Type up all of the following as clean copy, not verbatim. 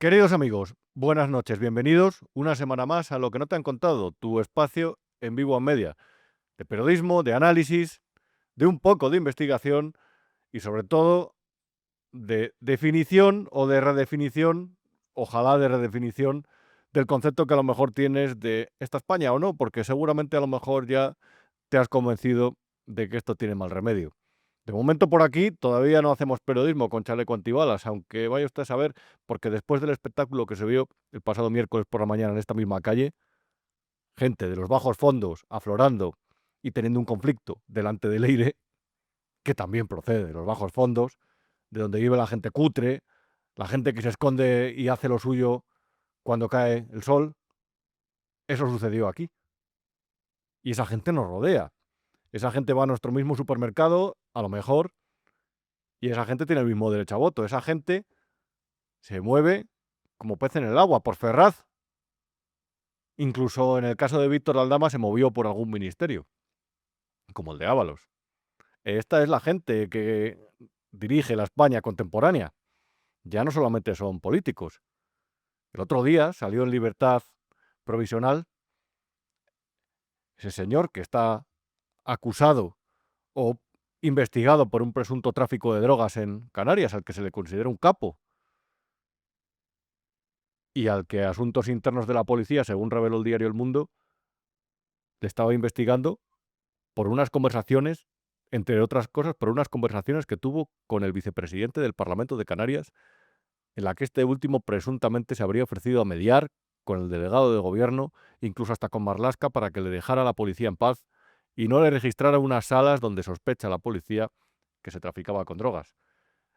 Queridos amigos, buenas noches, bienvenidos una semana más a Lo que no te han contado, tu espacio en Vivo en Media, de periodismo, de análisis, de un poco de investigación y sobre todo de definición o de redefinición, ojalá de redefinición, del concepto que a lo mejor tienes de esta España o no, porque seguramente a lo mejor ya te has convencido de que esto tiene mal remedio. De momento por aquí todavía no hacemos periodismo con chaleco antibalas, aunque vaya usted a saber, porque después del espectáculo que se vio el pasado miércoles por la mañana en esta misma calle, gente de los bajos fondos aflorando y teniendo un conflicto delante del Eire, que también procede de los bajos fondos, de donde vive la gente cutre, la gente que se esconde y hace lo suyo cuando cae el sol, eso sucedió aquí. Y esa gente nos rodea. Esa gente va a nuestro mismo supermercado, a lo mejor, y esa gente tiene el mismo derecho a voto. Esa gente se mueve como pez en el agua, por Ferraz. Incluso en el caso de Víctor Aldama se movió por algún ministerio, como el de Ábalos. Esta es la gente que dirige la España contemporánea. Ya no solamente son políticos. El otro día salió en libertad provisional ese señor que está acusado o investigado por un presunto tráfico de drogas en Canarias, al que se le considera un capo y al que Asuntos Internos de la Policía, según reveló el diario El Mundo, le estaba investigando por unas conversaciones, entre otras cosas, por unas conversaciones que tuvo con el vicepresidente del Parlamento de Canarias, en la que este último presuntamente se habría ofrecido a mediar con el delegado de gobierno, incluso hasta con Marlaska, para que le dejara a la policía en paz y no le registrara unas salas donde sospecha la policía que se traficaba con drogas.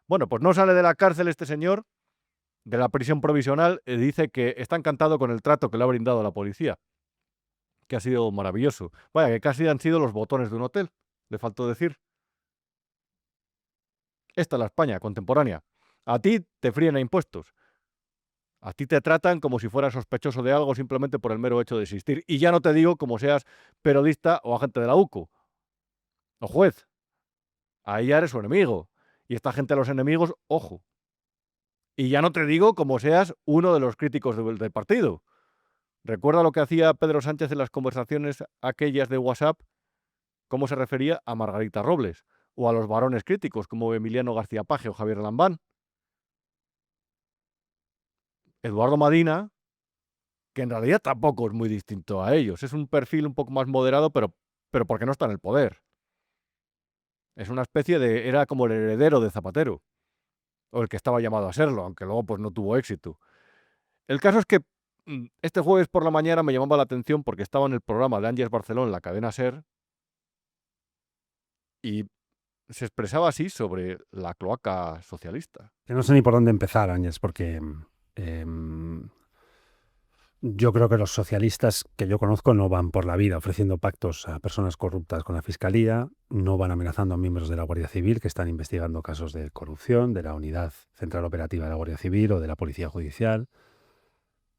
Bueno, pues no sale de la cárcel este señor, de la prisión provisional, y dice que está encantado con el trato que le ha brindado la policía, que ha sido maravilloso. Vaya, que casi han sido los botones de un hotel, le faltó decir. Esta es la España contemporánea. A ti te fríen a impuestos. A ti te tratan como si fueras sospechoso de algo simplemente por el mero hecho de existir. Y ya no te digo como seas periodista o agente de la UCO o juez. Ahí ya eres su enemigo. Y esta gente a los enemigos, ojo. Y ya no te digo como seas uno de los críticos del partido. Recuerda lo que hacía Pedro Sánchez en las conversaciones aquellas de WhatsApp, cómo se refería a Margarita Robles o a los varones críticos como Emiliano García Paje o Javier Lambán. Eduardo Madina, que en realidad tampoco es muy distinto a ellos. Es un perfil un poco más moderado, pero porque no está en el poder. Es una especie de... Era como el heredero de Zapatero, o el que estaba llamado a serlo, aunque luego pues no tuvo éxito. El caso es que este jueves por la mañana me llamaba la atención porque estaba en el programa de Ángeles Barceló en la cadena SER y se expresaba así sobre la cloaca socialista. Que no sé ni por dónde empezar, Áñez, porque em, yo creo que los socialistas que yo conozco no van por la vida ofreciendo pactos a personas corruptas con la Fiscalía, no van amenazando a miembros de la Guardia Civil que están investigando casos de corrupción, de la Unidad Central Operativa de la Guardia Civil o de la Policía Judicial,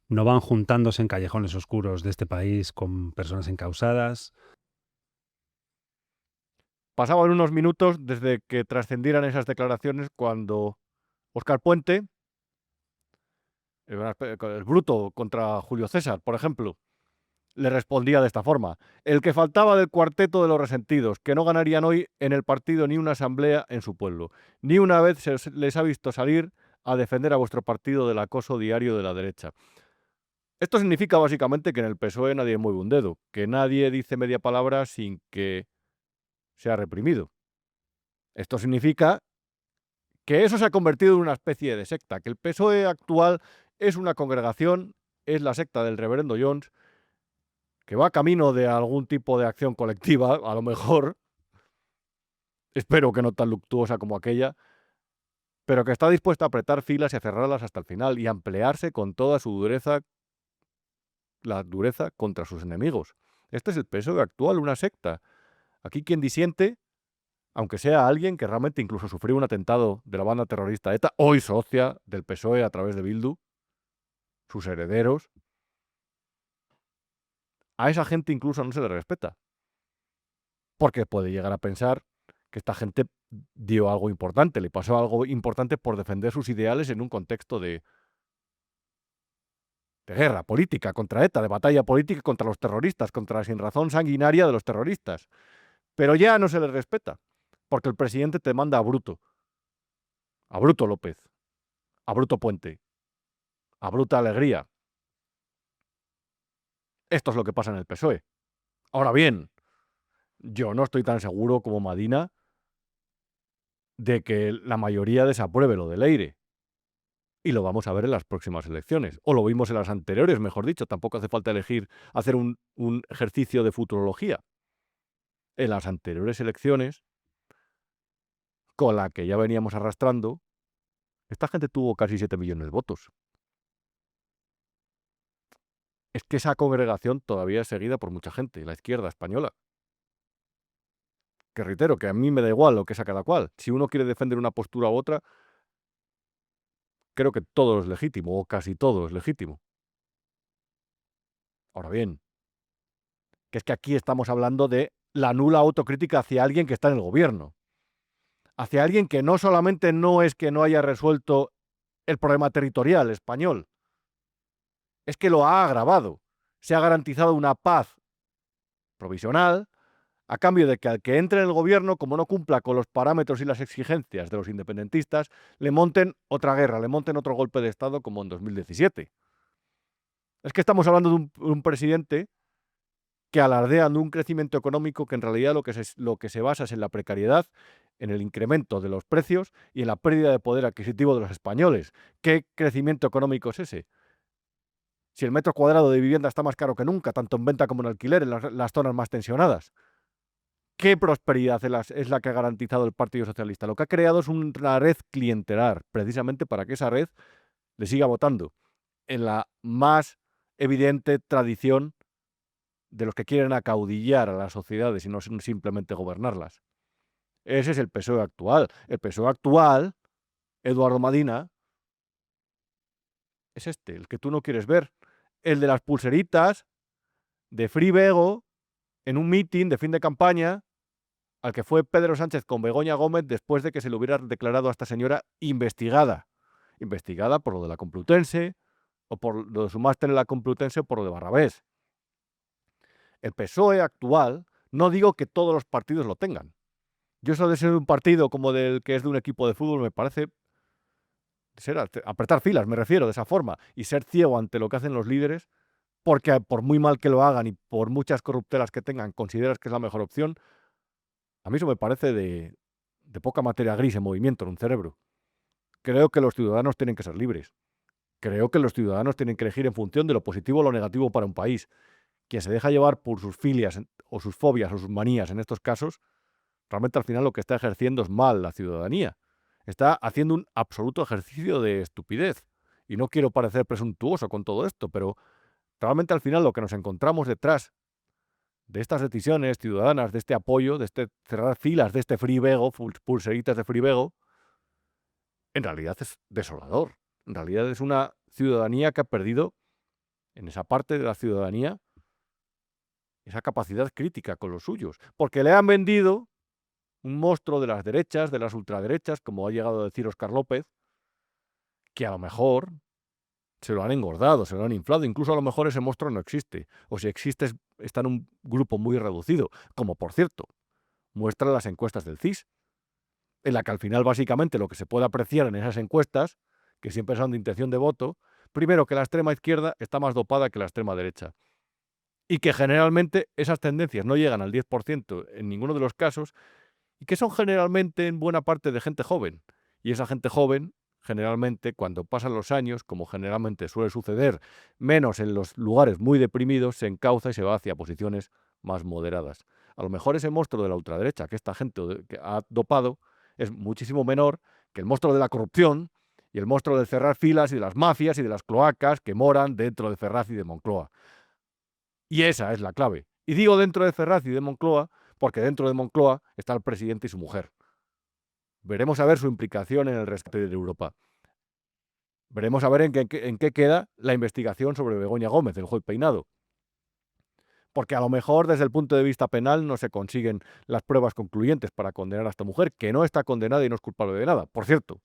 no van juntándose en callejones oscuros de este país con personas encausadas. Pasaban unos minutos desde que trascendieran esas declaraciones cuando Óscar Puente, el bruto contra Julio César, por ejemplo, le respondía de esta forma: el que faltaba del cuarteto de los resentidos, que no ganarían hoy en el partido ni una asamblea en su pueblo. Ni una vez se les ha visto salir a defender a vuestro partido del acoso diario de la derecha. Esto significa básicamente que en el PSOE nadie mueve un dedo, que nadie dice media palabra sin que sea reprimido. Esto significa que eso se ha convertido en una especie de secta, que el PSOE actual es una congregación, es la secta del reverendo Jones, que va camino de algún tipo de acción colectiva, a lo mejor, espero que no tan luctuosa como aquella, pero que está dispuesta a apretar filas y a cerrarlas hasta el final y a emplearse con toda su dureza, la dureza contra sus enemigos. Este es el PSOE actual, una secta. Aquí quien disiente, aunque sea alguien que realmente incluso sufrió un atentado de la banda terrorista ETA, hoy socia del PSOE a través de Bildu, sus herederos, a esa gente incluso no se le respeta, porque puede llegar a pensar que esta gente dio algo importante, le pasó algo importante por defender sus ideales en un contexto de de guerra política contra ETA, de batalla política contra los terroristas, contra la sinrazón sanguinaria de los terroristas. Pero ya no se les respeta, porque el presidente te manda a Bruto López, a Bruto Puente, a Bruta Alegría. Esto es lo que pasa en el PSOE. Ahora bien, yo no estoy tan seguro como Madina de que la mayoría desapruebe lo de Leire. Y lo vamos a ver en las próximas elecciones. O lo vimos en las anteriores, mejor dicho. Tampoco hace falta hacer un ejercicio de futurología. En las anteriores elecciones, con la que ya veníamos arrastrando, esta gente tuvo casi 7 millones de votos. Es que esa congregación todavía es seguida por mucha gente, la izquierda española. Que reitero, que a mí me da igual lo que sea cada cual. Si uno quiere defender una postura u otra, creo que todo es legítimo, o casi todo es legítimo. Ahora bien, que es que aquí estamos hablando de la nula autocrítica hacia alguien que está en el gobierno. Hacia alguien que no solamente no es que no haya resuelto el problema territorial español, es que lo ha agravado. Se ha garantizado una paz provisional a cambio de que al que entre en el gobierno, como no cumpla con los parámetros y las exigencias de los independentistas, le monten otra guerra, le monten otro golpe de Estado como en 2017. Es que estamos hablando de un presidente que alardea de un crecimiento económico que en realidad lo que se basa es en la precariedad, en el incremento de los precios y en la pérdida de poder adquisitivo de los españoles. ¿Qué crecimiento económico es ese? Si el metro cuadrado de vivienda está más caro que nunca, tanto en venta como en alquiler, en las zonas más tensionadas. ¿Qué prosperidad es la que ha garantizado el Partido Socialista? Lo que ha creado es una red clientelar, precisamente para que esa red le siga votando en la más evidente tradición de los que quieren acaudillar a las sociedades y no simplemente gobernarlas. Ese es el PSOE actual. El PSOE actual, Eduardo Madina, es este, el que tú no quieres ver. El de las pulseritas de Free Bego en un mitin de fin de campaña al que fue Pedro Sánchez con Begoña Gómez después de que se le hubiera declarado a esta señora investigada. Investigada por lo de la Complutense, o por lo de su máster en la Complutense, o por lo de Barrabés. El PSOE actual, no digo que todos los partidos lo tengan. Yo eso de ser un partido como del que es de un equipo de fútbol me parece apretar filas, me refiero de esa forma, y ser ciego ante lo que hacen los líderes, porque por muy mal que lo hagan y por muchas corruptelas que tengan, consideras que es la mejor opción. A mí eso me parece de poca materia gris en movimiento en un cerebro. Creo que los ciudadanos tienen que ser libres. Creo que los ciudadanos tienen que elegir en función de lo positivo o lo negativo para un país. Quien se deja llevar por sus filias o sus fobias o sus manías en estos casos, realmente al final lo que está ejerciendo es mal la ciudadanía. Está haciendo un absoluto ejercicio de estupidez. Y no quiero parecer presuntuoso con todo esto, pero realmente al final lo que nos encontramos detrás de estas decisiones ciudadanas, de este apoyo, de este cerrar filas, de este free bego, pulseritas de free bego, en realidad es desolador. En realidad es una ciudadanía que ha perdido, en esa parte de la ciudadanía, esa capacidad crítica con los suyos, porque le han vendido un monstruo de las derechas, de las ultraderechas, como ha llegado a decir Óscar López, que a lo mejor se lo han engordado, se lo han inflado, incluso a lo mejor ese monstruo no existe, o si existe está en un grupo muy reducido, como por cierto muestran las encuestas del CIS, en la que al final básicamente lo que se puede apreciar en esas encuestas, que siempre son de intención de voto, primero que la extrema izquierda está más dopada que la extrema derecha, y que generalmente esas tendencias no llegan al 10% en ninguno de los casos, y que son generalmente en buena parte de gente joven. Y esa gente joven, generalmente, cuando pasan los años, como generalmente suele suceder, menos en los lugares muy deprimidos, se encauza y se va hacia posiciones más moderadas. A lo mejor ese monstruo de la ultraderecha que esta gente que ha dopado es muchísimo menor que el monstruo de la corrupción y el monstruo de cerrar filas y de las mafias y de las cloacas que moran dentro de Ferraz y de Moncloa. Y esa es la clave. Y digo dentro de Ferraz y de Moncloa porque dentro de Moncloa está el presidente y su mujer. Veremos a ver su implicación en el rescate de Europa. Veremos a ver en qué queda la investigación sobre Begoña Gómez, el juez Peinado. Porque a lo mejor desde el punto de vista penal no se consiguen las pruebas concluyentes para condenar a esta mujer, que no está condenada y no es culpable de nada, por cierto.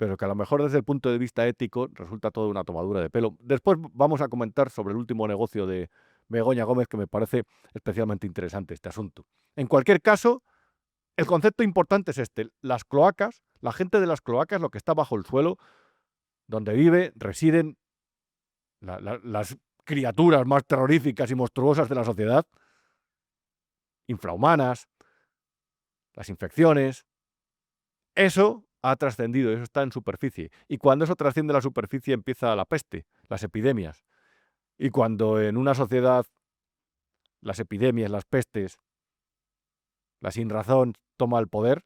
pero que a lo mejor desde el punto de vista ético resulta toda una tomadura de pelo. Después vamos a comentar sobre el último negocio de Begoña Gómez, que me parece especialmente interesante este asunto. En cualquier caso, el concepto importante es este: las cloacas, la gente de las cloacas, lo que está bajo el suelo, donde residen las criaturas más terroríficas y monstruosas de la sociedad, infrahumanas, las infecciones. Eso ha trascendido, eso está en superficie. Y cuando eso trasciende la superficie empieza la peste, las epidemias. Y cuando en una sociedad las epidemias, las pestes, la sinrazón toma el poder,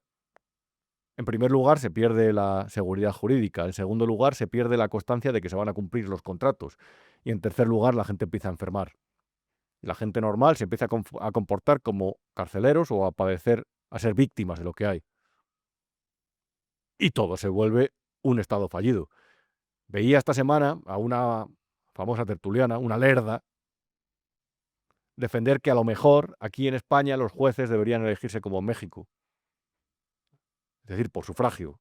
en primer lugar se pierde la seguridad jurídica, en segundo lugar se pierde la constancia de que se van a cumplir los contratos y en tercer lugar la gente empieza a enfermar. La gente normal se empieza a comportar como carceleros o a padecer, a ser víctimas de lo que hay. Y todo se vuelve un estado fallido. Veía esta semana a una famosa tertuliana, una lerda, defender que a lo mejor aquí en España los jueces deberían elegirse como en México. Es decir, por sufragio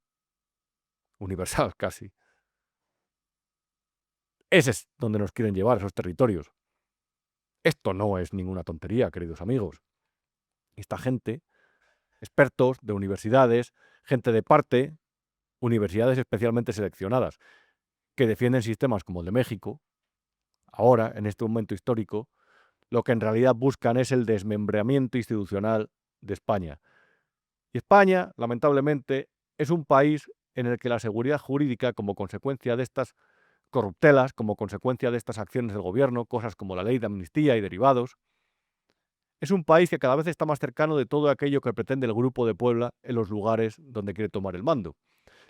universal casi. Ese es donde nos quieren llevar, esos territorios. Esto no es ninguna tontería, queridos amigos. Esta gente, expertos de universidades, gente de parte, universidades especialmente seleccionadas, que defienden sistemas como el de México, ahora, en este momento histórico, lo que en realidad buscan es el desmembramiento institucional de España. Y España, lamentablemente, es un país en el que la seguridad jurídica, como consecuencia de estas corruptelas, como consecuencia de estas acciones del gobierno, cosas como la ley de amnistía y derivados, es un país que cada vez está más cercano de todo aquello que pretende el Grupo de Puebla en los lugares donde quiere tomar el mando.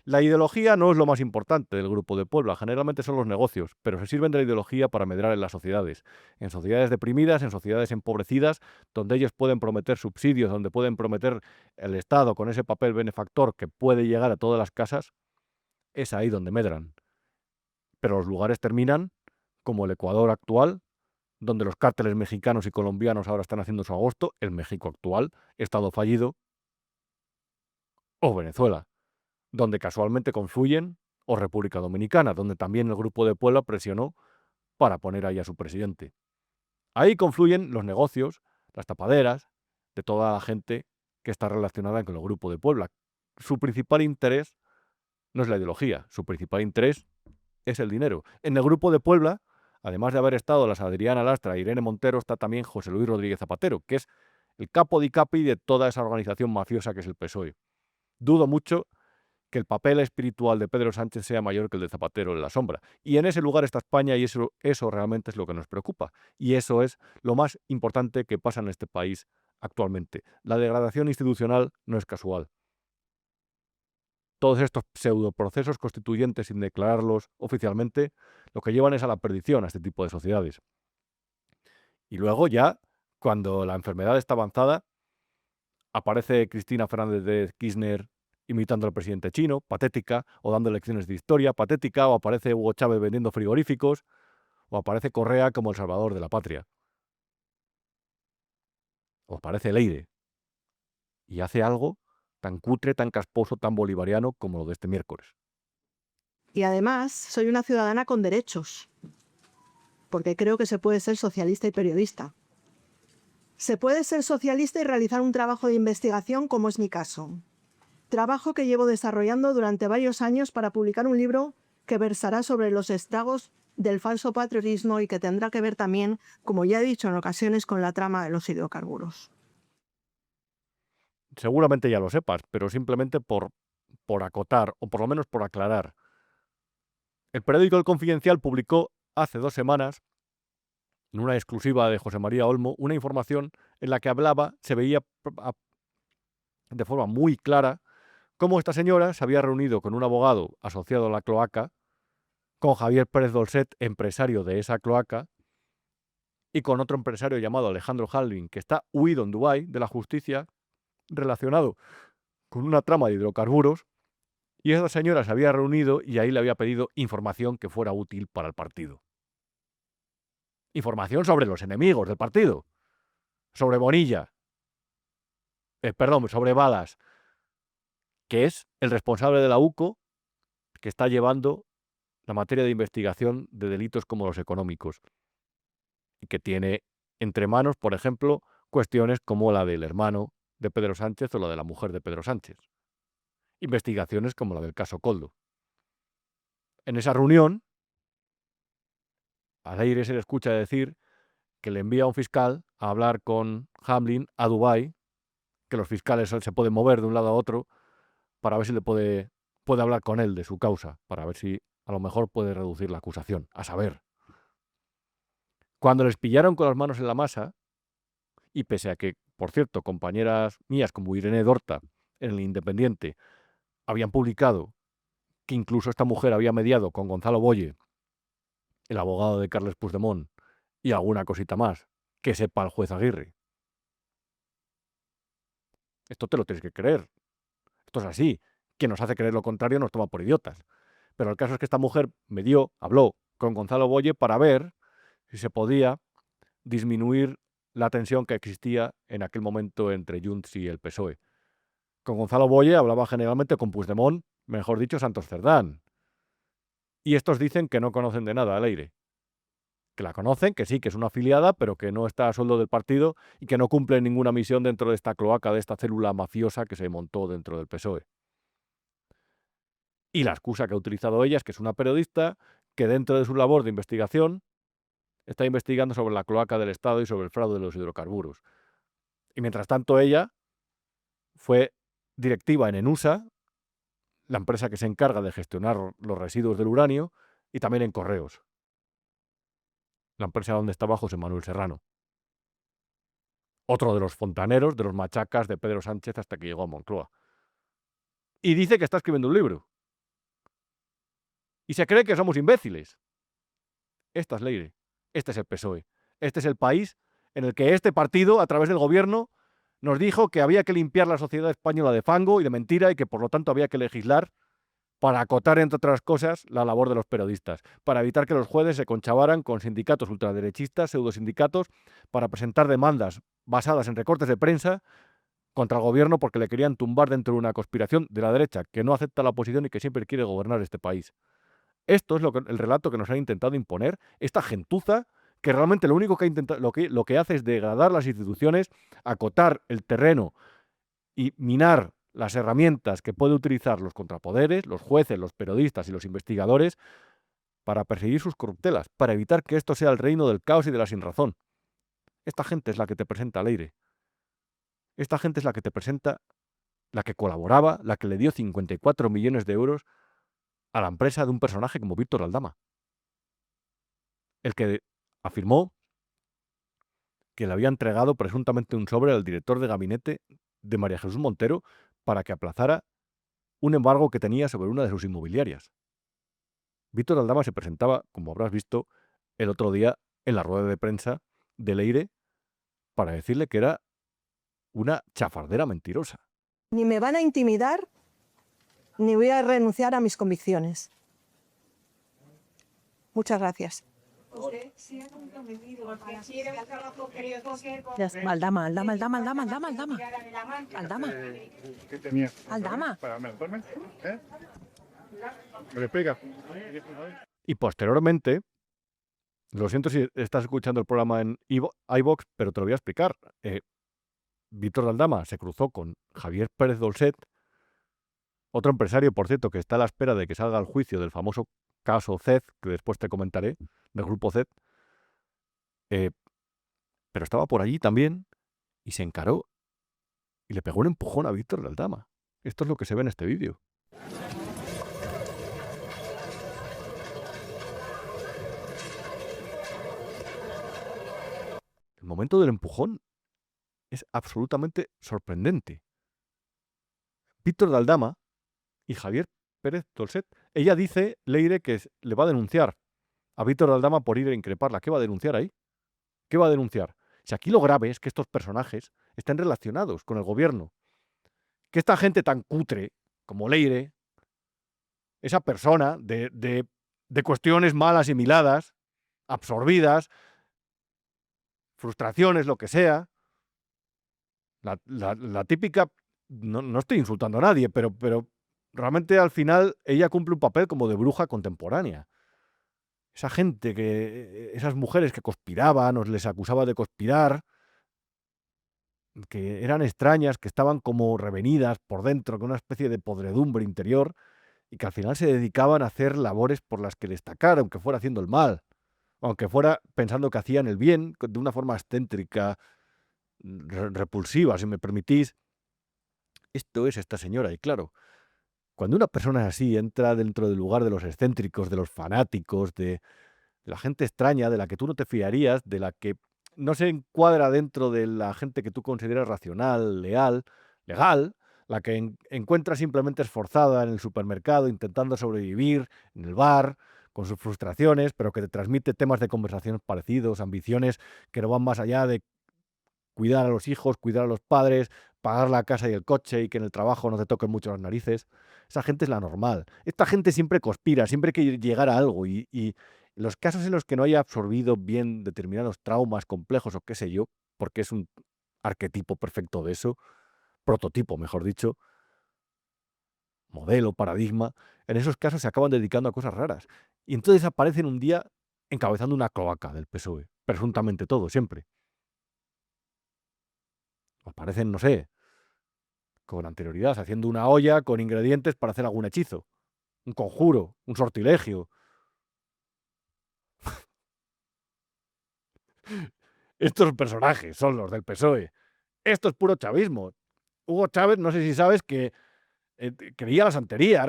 La ideología no es lo más importante del Grupo de Puebla, generalmente son los negocios, pero se sirven de la ideología para medrar en las sociedades. En sociedades deprimidas, en sociedades empobrecidas, donde ellos pueden prometer subsidios, donde pueden prometer el Estado con ese papel benefactor que puede llegar a todas las casas, es ahí donde medran. Pero los lugares terminan, como el Ecuador actual, donde los cárteles mexicanos y colombianos ahora están haciendo su agosto, el México actual, Estado fallido, o Venezuela, donde casualmente confluyen, o República Dominicana, donde también el Grupo de Puebla presionó para poner ahí a su presidente. Ahí confluyen los negocios, las tapaderas, de toda la gente que está relacionada con el Grupo de Puebla. Su principal interés no es la ideología, su principal interés es el dinero. En el Grupo de Puebla, además de haber estado las Adriana Lastra e Irene Montero, está también José Luis Rodríguez Zapatero, que es el capo di capi de toda esa organización mafiosa que es el PSOE. Dudo mucho que el papel espiritual de Pedro Sánchez sea mayor que el de Zapatero en la sombra. Y en ese lugar está España y eso realmente es lo que nos preocupa. Y eso es lo más importante que pasa en este país actualmente. La degradación institucional no es casual. Todos estos pseudoprocesos constituyentes sin declararlos oficialmente, lo que llevan es a la perdición a este tipo de sociedades. Y luego ya, cuando la enfermedad está avanzada, aparece Cristina Fernández de Kirchner imitando al presidente chino, patética, o dando lecciones de historia, patética, o aparece Hugo Chávez vendiendo frigoríficos, o aparece Correa como el salvador de la patria. O aparece Leire. Y hace algo tan cutre, tan casposo, tan bolivariano como lo de este miércoles. Y además, soy una ciudadana con derechos, porque creo que se puede ser socialista y periodista. Se puede ser socialista y realizar un trabajo de investigación, como es mi caso. Trabajo que llevo desarrollando durante varios años para publicar un libro que versará sobre los estragos del falso patriotismo y que tendrá que ver también, como ya he dicho en ocasiones, con la trama de los hidrocarburos. Seguramente ya lo sepas, pero simplemente por acotar, o por lo menos por aclarar. El periódico El Confidencial publicó hace 2 semanas, en una exclusiva de José María Olmo, una información en la que se veía de forma muy clara cómo esta señora se había reunido con un abogado asociado a la cloaca, con Javier Pérez Dolcet, empresario de esa cloaca, y con otro empresario llamado Alejandro Halvin, que está huido en Dubái de la justicia, relacionado con una trama de hidrocarburos, y esa señora se había reunido y ahí le había pedido información que fuera útil para el partido. Información sobre los enemigos del partido, sobre Bonilla, sobre Balas, que es el responsable de la UCO, que está llevando la materia de investigación de delitos como los económicos y que tiene entre manos, por ejemplo, cuestiones como la del hermano de Pedro Sánchez o la de la mujer de Pedro Sánchez. Investigaciones como la del caso Koldo. En esa reunión, a Leire se le escucha decir que le envía a un fiscal a hablar con Hamlin a Dubái, que los fiscales se pueden mover de un lado a otro para ver si puede hablar con él de su causa, para ver si a lo mejor puede reducir la acusación, a saber. Cuando les pillaron con las manos en la masa, y pese a que, por cierto, compañeras mías como Irene Dorta en El Independiente habían publicado que incluso esta mujer había mediado con Gonzalo Boye, el abogado de Carles Puigdemont, y alguna cosita más, que sepa el juez Aguirre. Esto te lo tienes que creer. Esto es así. Quien nos hace creer lo contrario nos toma por idiotas. Pero el caso es que esta mujer habló con Gonzalo Boye para ver si se podía disminuir la tensión que existía en aquel momento entre Junts y el PSOE. Con Gonzalo Boye hablaba generalmente con Puigdemont, mejor dicho, Santos Cerdán. Y estos dicen que no conocen de nada a Leire. Que la conocen, que sí, que es una afiliada, pero que no está a sueldo del partido y que no cumple ninguna misión dentro de esta cloaca, de esta célula mafiosa que se montó dentro del PSOE. Y la excusa que ha utilizado ella es que es una periodista que dentro de su labor de investigación está investigando sobre la cloaca del Estado y sobre el fraude de los hidrocarburos. Y mientras tanto ella fue directiva en ENUSA, la empresa que se encarga de gestionar los residuos del uranio, y también en Correos, la empresa donde está José Manuel Serrano. Otro de los fontaneros, de los machacas de Pedro Sánchez hasta que llegó a Moncloa. Y dice que está escribiendo un libro. Y se cree que somos imbéciles. Esta es Leire. Este es el PSOE. Este es el país en el que este partido, a través del gobierno, nos dijo que había que limpiar la sociedad española de fango y de mentira y que por lo tanto había que legislar para acotar, entre otras cosas, la labor de los periodistas, para evitar que los jueces se conchavaran con sindicatos ultraderechistas, pseudosindicatos, para presentar demandas basadas en recortes de prensa contra el gobierno porque le querían tumbar dentro de una conspiración de la derecha que no acepta la oposición y que siempre quiere gobernar este país. Esto es el relato que nos han intentado imponer, esta gentuza que realmente lo único que ha intentado, lo que hace es degradar las instituciones, acotar el terreno y minar las herramientas que pueden utilizar los contrapoderes, los jueces, los periodistas y los investigadores para perseguir sus corruptelas, para evitar que esto sea el reino del caos y de la sinrazón. Esta gente es la que te presenta Leire. Esta gente es la que te presenta, la que colaboraba, la que le dio 54 millones de euros a la empresa de un personaje como Víctor Aldama. El que afirmó que le había entregado presuntamente un sobre al director de gabinete de María Jesús Montero para que aplazara un embargo que tenía sobre una de sus inmobiliarias. Víctor Aldama se presentaba, como habrás visto, el otro día en la rueda de prensa de Leire para decirle que era una chafardera mentirosa. Ni me van a intimidar, ni voy a renunciar a mis convicciones. Muchas gracias. Aldama. ¿Qué tenía? Aldama. ¿Eh? ¿Me lo explica? Y posteriormente, lo siento si estás escuchando el programa en iVox, pero te lo voy a explicar. Víctor Aldama se cruzó con Javier Pérez Dolcet, otro empresario, por cierto, que está a la espera de que salga al juicio del famoso caso CED, que después te comentaré, del grupo CED, pero estaba por allí también y se encaró y le pegó un empujón a Víctor Aldama. Esto es lo que se ve en este vídeo. El momento del empujón es absolutamente sorprendente. Víctor Aldama y Javier Pérez Dolcet, ella dice, Leire, que le va a denunciar a Víctor Aldama por ir a increparla. ¿Qué va a denunciar ahí? ¿Qué va a denunciar? Si aquí lo grave es que estos personajes estén relacionados con el gobierno. Que esta gente tan cutre como Leire, esa persona de cuestiones mal asimiladas, absorbidas, frustraciones, lo que sea, la típica, no estoy insultando a nadie, pero realmente al final ella cumple un papel como de bruja contemporánea. Esa gente esas mujeres que conspiraban o les acusaba de conspirar, que eran extrañas, que estaban como revenidas por dentro, con una especie de podredumbre interior, y que al final se dedicaban a hacer labores por las que destacar, aunque fuera haciendo el mal, aunque fuera pensando que hacían el bien, de una forma excéntrica, repulsiva, si me permitís. Esto es esta señora, y claro, cuando una persona así entra dentro del lugar de los excéntricos, de los fanáticos, de la gente extraña, de la que tú no te fiarías, de la que no se encuadra dentro de la gente que tú consideras racional, legal, la que encuentras simplemente esforzada en el supermercado, intentando sobrevivir, en el bar, con sus frustraciones, pero que te transmite temas de conversación parecidos, ambiciones que no van más allá de cuidar a los hijos, cuidar a los padres, pagar la casa y el coche y que en el trabajo no te toquen mucho las narices. Esa gente es la normal. Esta gente siempre conspira, siempre quiere llegar a algo y en los casos en los que no haya absorbido bien determinados traumas complejos o qué sé yo, porque es un arquetipo perfecto de eso, prototipo, mejor dicho, modelo, paradigma, en esos casos se acaban dedicando a cosas raras. Y entonces aparecen un día encabezando una cloaca del PSOE, presuntamente todo, siempre. Aparecen, no sé, con anterioridad, haciendo una olla con ingredientes para hacer algún hechizo, un conjuro, un sortilegio. Estos personajes son los del PSOE. Esto es puro chavismo. Hugo Chávez, no sé si sabes que creía la santería,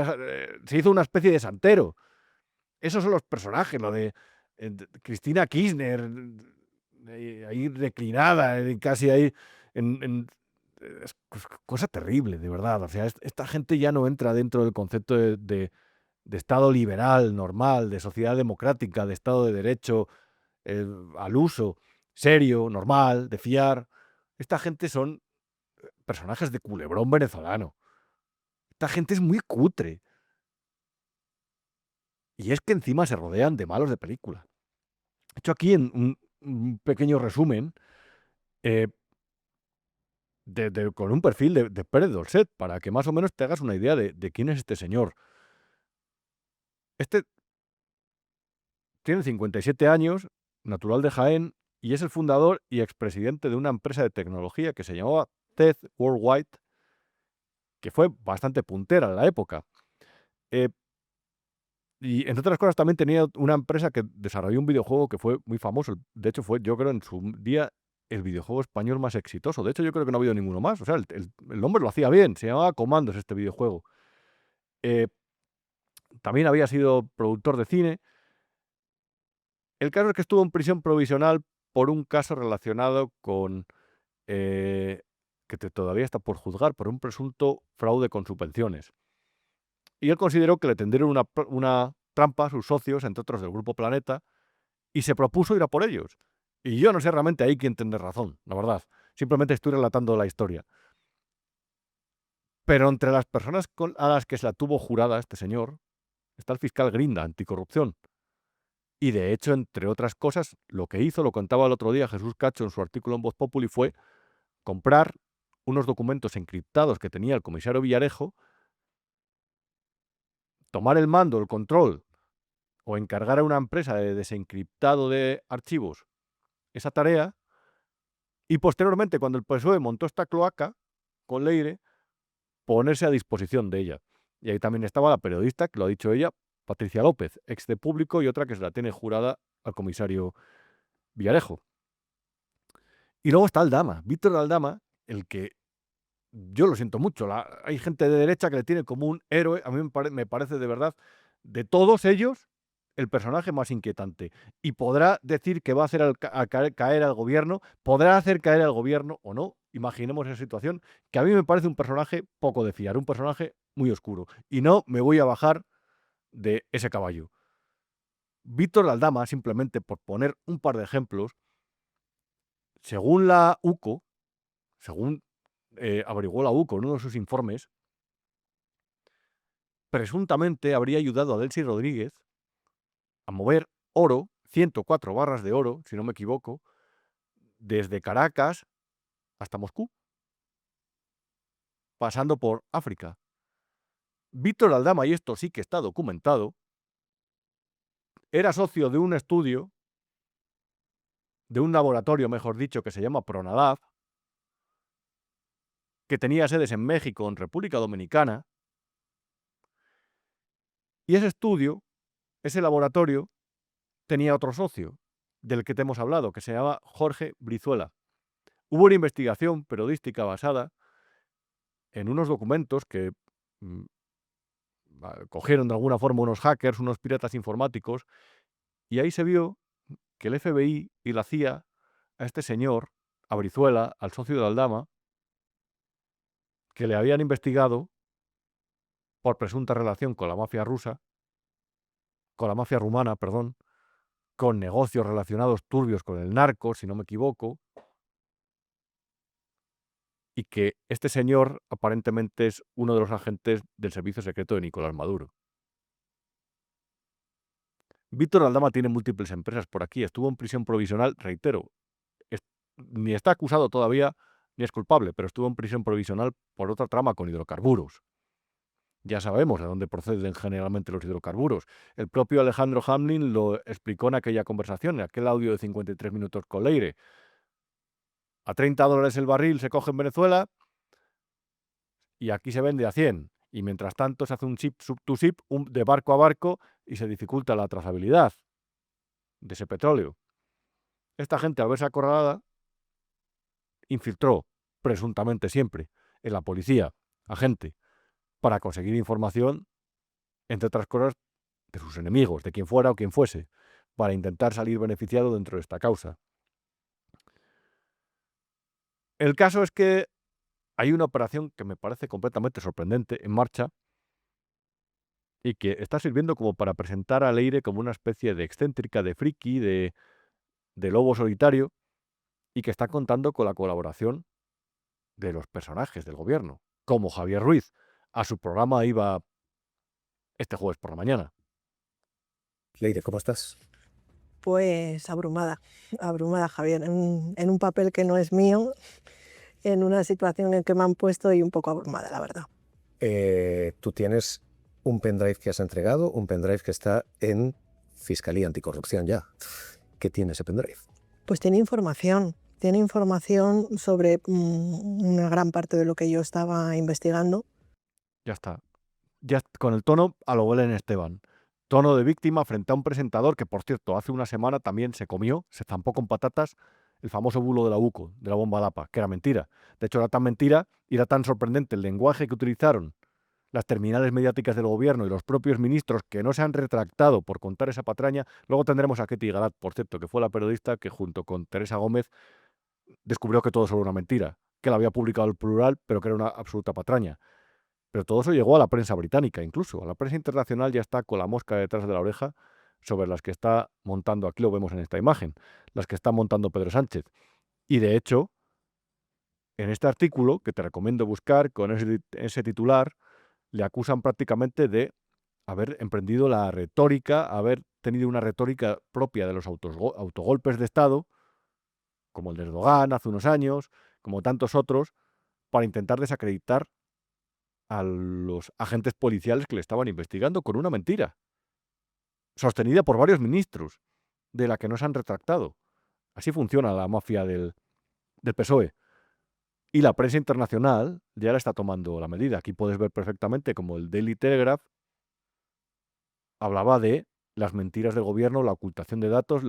se hizo una especie de santero. Esos son los personajes, lo de Cristina Kirchner, ahí reclinada, casi ahí, es cosa terrible, de verdad. O sea, esta gente ya no entra dentro del concepto de Estado liberal, normal, de sociedad democrática, de Estado de Derecho, al uso, serio, normal, de fiar. Esta gente son personajes de culebrón venezolano. Esta gente es muy cutre. Y es que encima se rodean de malos de película. He hecho aquí en un pequeño resumen eh, con un perfil de Pérez Dolcet, para que más o menos te hagas una idea de quién es este señor. Este tiene 57 años, natural de Jaén, y es el fundador y expresidente de una empresa de tecnología que se llamaba TED Worldwide, que fue bastante puntera en la época. Eh, y entre otras cosas también tenía una empresa que desarrolló un videojuego que fue muy famoso. De hecho fue, yo creo, en su día el videojuego español más exitoso. De hecho yo creo que no ha habido ninguno más. O sea, el hombre lo hacía bien. Se llamaba Comandos este videojuego. Eh, También había sido productor de cine. El caso es que estuvo en prisión provisional por un caso relacionado con eh, todavía está por juzgar, por un presunto fraude con subvenciones. Y él consideró que le tendieron una trampa a sus socios, entre otros del Grupo Planeta, y se propuso ir a por ellos. Y yo no sé realmente ahí quién tiene razón, la verdad. Simplemente estoy relatando la historia. Pero entre las personas a las que se la tuvo jurada este señor, está el fiscal Grinda, anticorrupción. Y de hecho, entre otras cosas, lo que hizo, lo contaba el otro día Jesús Cacho en su artículo en Voz Populi, fue comprar unos documentos encriptados que tenía el comisario Villarejo, tomar el mando, el control, o encargar a una empresa de desencriptado de archivos esa tarea, y posteriormente, cuando el PSOE montó esta cloaca con Leire, ponerse a disposición de ella. Y ahí también estaba la periodista, que lo ha dicho ella, Patricia López, ex de Público, y otra que se la tiene jurada al comisario Villarejo. Y luego está Aldama, Víctor Aldama, el que yo lo siento mucho. Hay gente de derecha que le tiene como un héroe. A mí me parece de verdad, de todos ellos, el personaje más inquietante. Y podrá decir que va a hacer caer al gobierno, podrá hacer caer al gobierno o no. Imaginemos esa situación, que a mí me parece un personaje poco de fiar, un personaje muy oscuro. Y no me voy a bajar de ese caballo. Víctor Aldama, simplemente por poner un par de ejemplos, según la UCO, según averiguó la UCO en uno de sus informes, presuntamente habría ayudado a Delcy Rodríguez a mover oro, 104 barras de oro, si no me equivoco, desde Caracas hasta Moscú, pasando por África. Víctor Aldama, y esto sí que está documentado, era socio de un estudio, de un laboratorio, mejor dicho, que se llama Pronalab, que tenía sedes en México, en República Dominicana, y ese estudio, ese laboratorio, tenía otro socio, del que te hemos hablado, que se llama Jorge Brizuela. Hubo una investigación periodística basada en unos documentos que mm, cogieron de alguna forma unos hackers, unos piratas informáticos, y ahí se vio que el FBI y la CIA a este señor, a Brizuela, al socio de Aldama, que le habían investigado por presunta relación con la mafia rusa, con la mafia rumana, perdón, con negocios relacionados turbios con el narco, si no me equivoco, y que este señor aparentemente es uno de los agentes del servicio secreto de Nicolás Maduro. Víctor Aldama tiene múltiples empresas por aquí, estuvo en prisión provisional, reitero, ni está acusado todavía ni es culpable, pero estuvo en prisión provisional por otra trama con hidrocarburos. Ya sabemos de dónde proceden generalmente los hidrocarburos. El propio Alejandro Hamlin lo explicó en aquella conversación, en aquel audio de 53 minutos con Leire. A $30 el barril se coge en Venezuela y aquí se vende a 100. Y mientras tanto se hace un ship to ship, de barco a barco, y se dificulta la trazabilidad de ese petróleo. Esta gente, al verse acorralada, infiltró, presuntamente siempre, en la policía, a gente, para conseguir información, entre otras cosas, de sus enemigos, de quien fuera o quien fuese, para intentar salir beneficiado dentro de esta causa. El caso es que hay una operación que me parece completamente sorprendente en marcha y que está sirviendo como para presentar a Leire como una especie de excéntrica, de friki, de lobo solitario, y que está contando con la colaboración de los personajes del gobierno, como Javier Ruiz. A su programa iba este jueves por la mañana. Leire, ¿cómo estás? Pues abrumada, Javier, en un papel que no es mío, en una situación en que me han puesto y un poco abrumada, la verdad. Tú tienes un pendrive que has entregado, un pendrive que está en Fiscalía Anticorrupción ya. ¿Qué tiene ese pendrive? Pues tiene información sobre una gran parte de lo que yo estaba investigando. Ya está. Ya con el tono a lo Belén Esteban. Tono de víctima frente a un presentador que, por cierto, hace una semana también se zampó con patatas el famoso bulo de la UCO, de la bomba DAPA, que era mentira. De hecho, era tan mentira y era tan sorprendente el lenguaje que utilizaron las terminales mediáticas del gobierno y los propios ministros, que no se han retractado por contar esa patraña. Luego tendremos a Ketty Garat, por cierto, que fue la periodista que junto con Teresa Gómez descubrió que todo eso era una mentira, que la había publicado el Plural, pero que era una absoluta patraña. Pero todo eso llegó a la prensa británica, incluso. A la prensa internacional ya está con la mosca detrás de la oreja sobre las que está montando, aquí lo vemos en esta imagen, las que está montando Pedro Sánchez. Y de hecho, en este artículo, que te recomiendo buscar con ese titular, le acusan prácticamente de haber emprendido la retórica, haber tenido una retórica propia de los autogolpes de Estado, como el de Erdogan hace unos años, como tantos otros, para intentar desacreditar a los agentes policiales que le estaban investigando con una mentira, sostenida por varios ministros, de la que no se han retractado. Así funciona la mafia del PSOE. Y la prensa internacional ya la está tomando la medida. Aquí puedes ver perfectamente como el Daily Telegraph hablaba de las mentiras del gobierno, la ocultación de datos,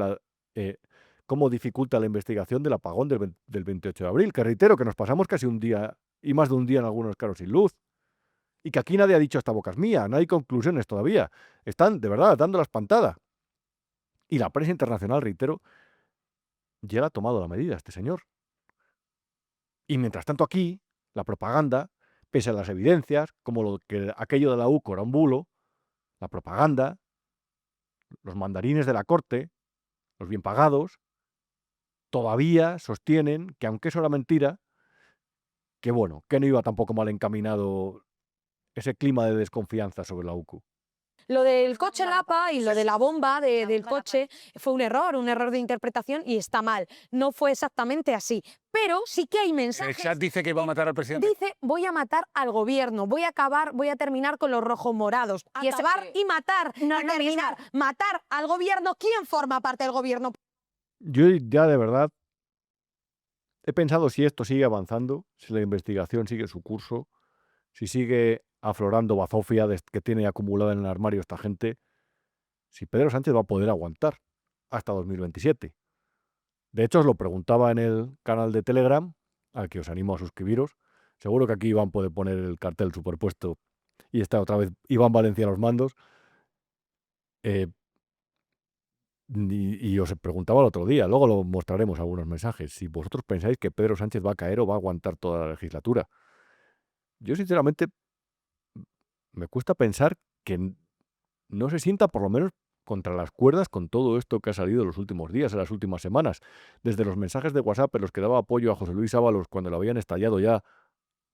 cómo dificulta la investigación del apagón del 28 de abril, que reitero que nos pasamos casi un día y más de un día en algunos casos sin luz. Y que aquí nadie ha dicho esta boca es mía, no hay conclusiones todavía. Están, de verdad, dando la espantada. Y la prensa internacional, reitero, ya ha tomado la medida, este señor. Y mientras tanto aquí, la propaganda, pese a las evidencias, como que aquello de la UCO era un bulo, la propaganda, los mandarines de la corte, los bien pagados, todavía sostienen que aunque eso era mentira, que bueno, que no iba tampoco mal encaminado ese clima de desconfianza sobre la UCO. Lo del coche Lapa y lo de la bomba del coche fue un error de interpretación y está mal. No fue exactamente así. Pero sí que hay En el mensajes. chat dice que va a matar al presidente. Dice, voy a matar al gobierno, voy a terminar con los rojomorados. Y acabar y matar, No, y terminar, matar al gobierno. ¿Quién forma parte del gobierno? Yo ya de verdad he pensado si esto sigue avanzando, si la investigación sigue su curso, si sigue aflorando bazofia que tiene acumulada en el armario esta gente, si Pedro Sánchez va a poder aguantar hasta 2027. De hecho, os lo preguntaba en el canal de Telegram, al que os animo a suscribiros. Seguro que aquí Iván puede poner el cartel superpuesto y está otra vez Iván Valencia a los mandos. Y os preguntaba el otro día, luego lo mostraremos algunos mensajes, si vosotros pensáis que Pedro Sánchez va a caer o va a aguantar toda la legislatura. Yo sinceramente me cuesta pensar que no se sienta por lo menos contra las cuerdas con todo esto que ha salido en los últimos días, en las últimas semanas, desde los mensajes de WhatsApp en los que daba apoyo a José Luis Ábalos cuando le habían estallado ya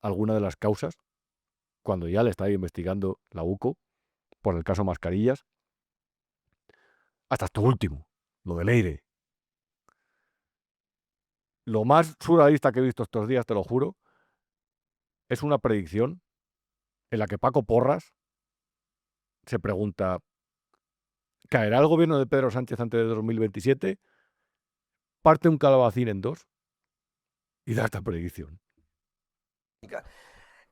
alguna de las causas, cuando ya le estaba investigando la UCO por el caso Mascarillas, hasta esto último, lo de Leire. Lo más surrealista que he visto estos días, te lo juro, es una predicción en la que Paco Porras se pregunta, ¿caerá el gobierno de Pedro Sánchez antes de 2027? Parte un calabacín en dos y da esta predicción.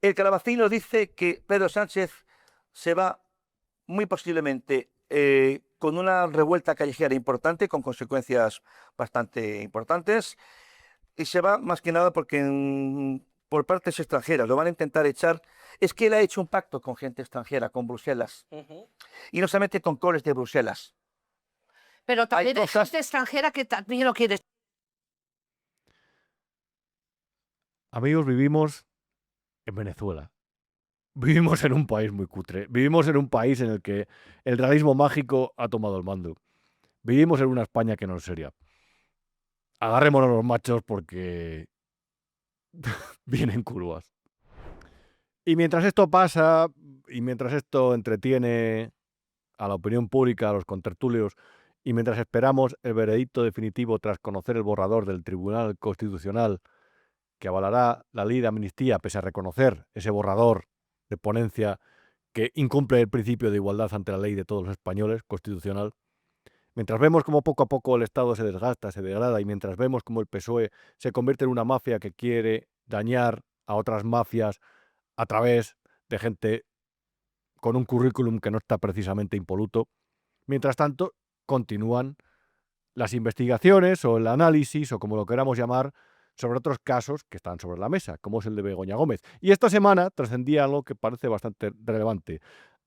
El Calabacín nos dice que Pedro Sánchez se va muy posiblemente con una revuelta callejera importante, con consecuencias bastante importantes, y se va más que nada porque por partes extranjeras lo van a intentar echar. Es que él ha hecho un pacto con gente extranjera, con Bruselas, y no solamente con coles de Bruselas. Pero también hay cosas- gente extranjera que también lo quiere. Amigos, vivimos en Venezuela. Vivimos en un país muy cutre. Vivimos en un país en el que el realismo mágico ha tomado el mando. Vivimos en una España que no es seria. Agarrémonos los machos porque vienen curvas. Y mientras esto pasa, y mientras esto entretiene a la opinión pública, a los contertulios, y mientras esperamos el veredicto definitivo tras conocer el borrador del Tribunal Constitucional que avalará la ley de amnistía, pese a reconocer ese borrador de ponencia que incumple el principio de igualdad ante la ley de todos los españoles, constitucional, mientras vemos cómo poco a poco el Estado se desgasta, se degrada, y mientras vemos cómo el PSOE se convierte en una mafia que quiere dañar a otras mafias a través de gente con un currículum que no está precisamente impoluto, mientras tanto continúan las investigaciones o el análisis o como lo queramos llamar sobre otros casos que están sobre la mesa, como es el de Begoña Gómez. Y esta semana trascendía algo que parece bastante relevante.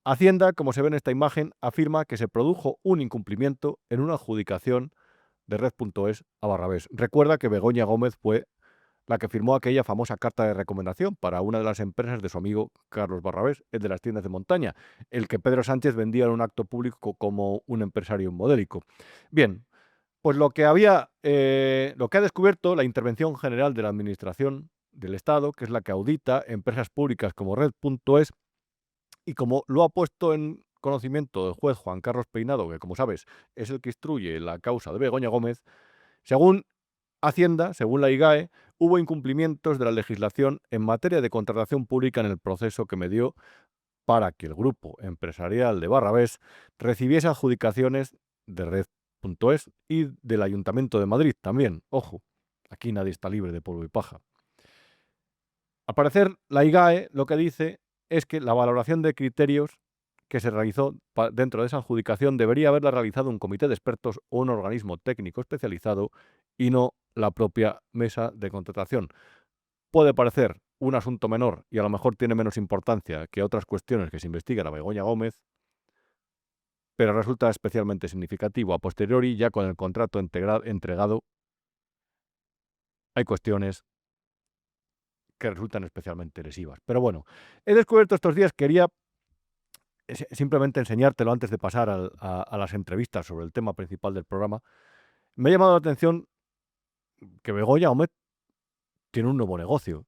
Hacienda, como se ve en esta imagen, afirma que se produjo un incumplimiento en una adjudicación de Red.es a Barrabés. Recuerda que Begoña Gómez fue la que firmó aquella famosa carta de recomendación para una de las empresas de su amigo Carlos Barrabés, el de las tiendas de montaña, el que Pedro Sánchez vendía en un acto público como un empresario modélico. Bien, pues lo que ha descubierto la Intervención General de la Administración del Estado, que es la que audita empresas públicas como Red.es, y como lo ha puesto en conocimiento del juez Juan Carlos Peinado, que como sabes es el que instruye la causa de Begoña Gómez, según Hacienda, según la IGAE, hubo incumplimientos de la legislación en materia de contratación pública en el proceso que medió para que el grupo empresarial de Barrabés recibiese adjudicaciones de Red.es y del Ayuntamiento de Madrid también. Ojo, aquí nadie está libre de polvo y paja. Al parecer, la IGAE lo que dice es que la valoración de criterios que se realizó dentro de esa adjudicación debería haberla realizado un comité de expertos o un organismo técnico especializado y no la propia mesa de contratación. Puede parecer un asunto menor y a lo mejor tiene menos importancia que otras cuestiones que se investigan a Begoña Gómez, pero resulta especialmente significativo. A posteriori, ya con el contrato entregado, hay cuestiones que resultan especialmente lesivas. Pero bueno, he descubierto estos días, quería simplemente enseñártelo antes de pasar a las entrevistas sobre el tema principal del programa. Me ha llamado la atención que Begoña Gómez tiene un nuevo negocio.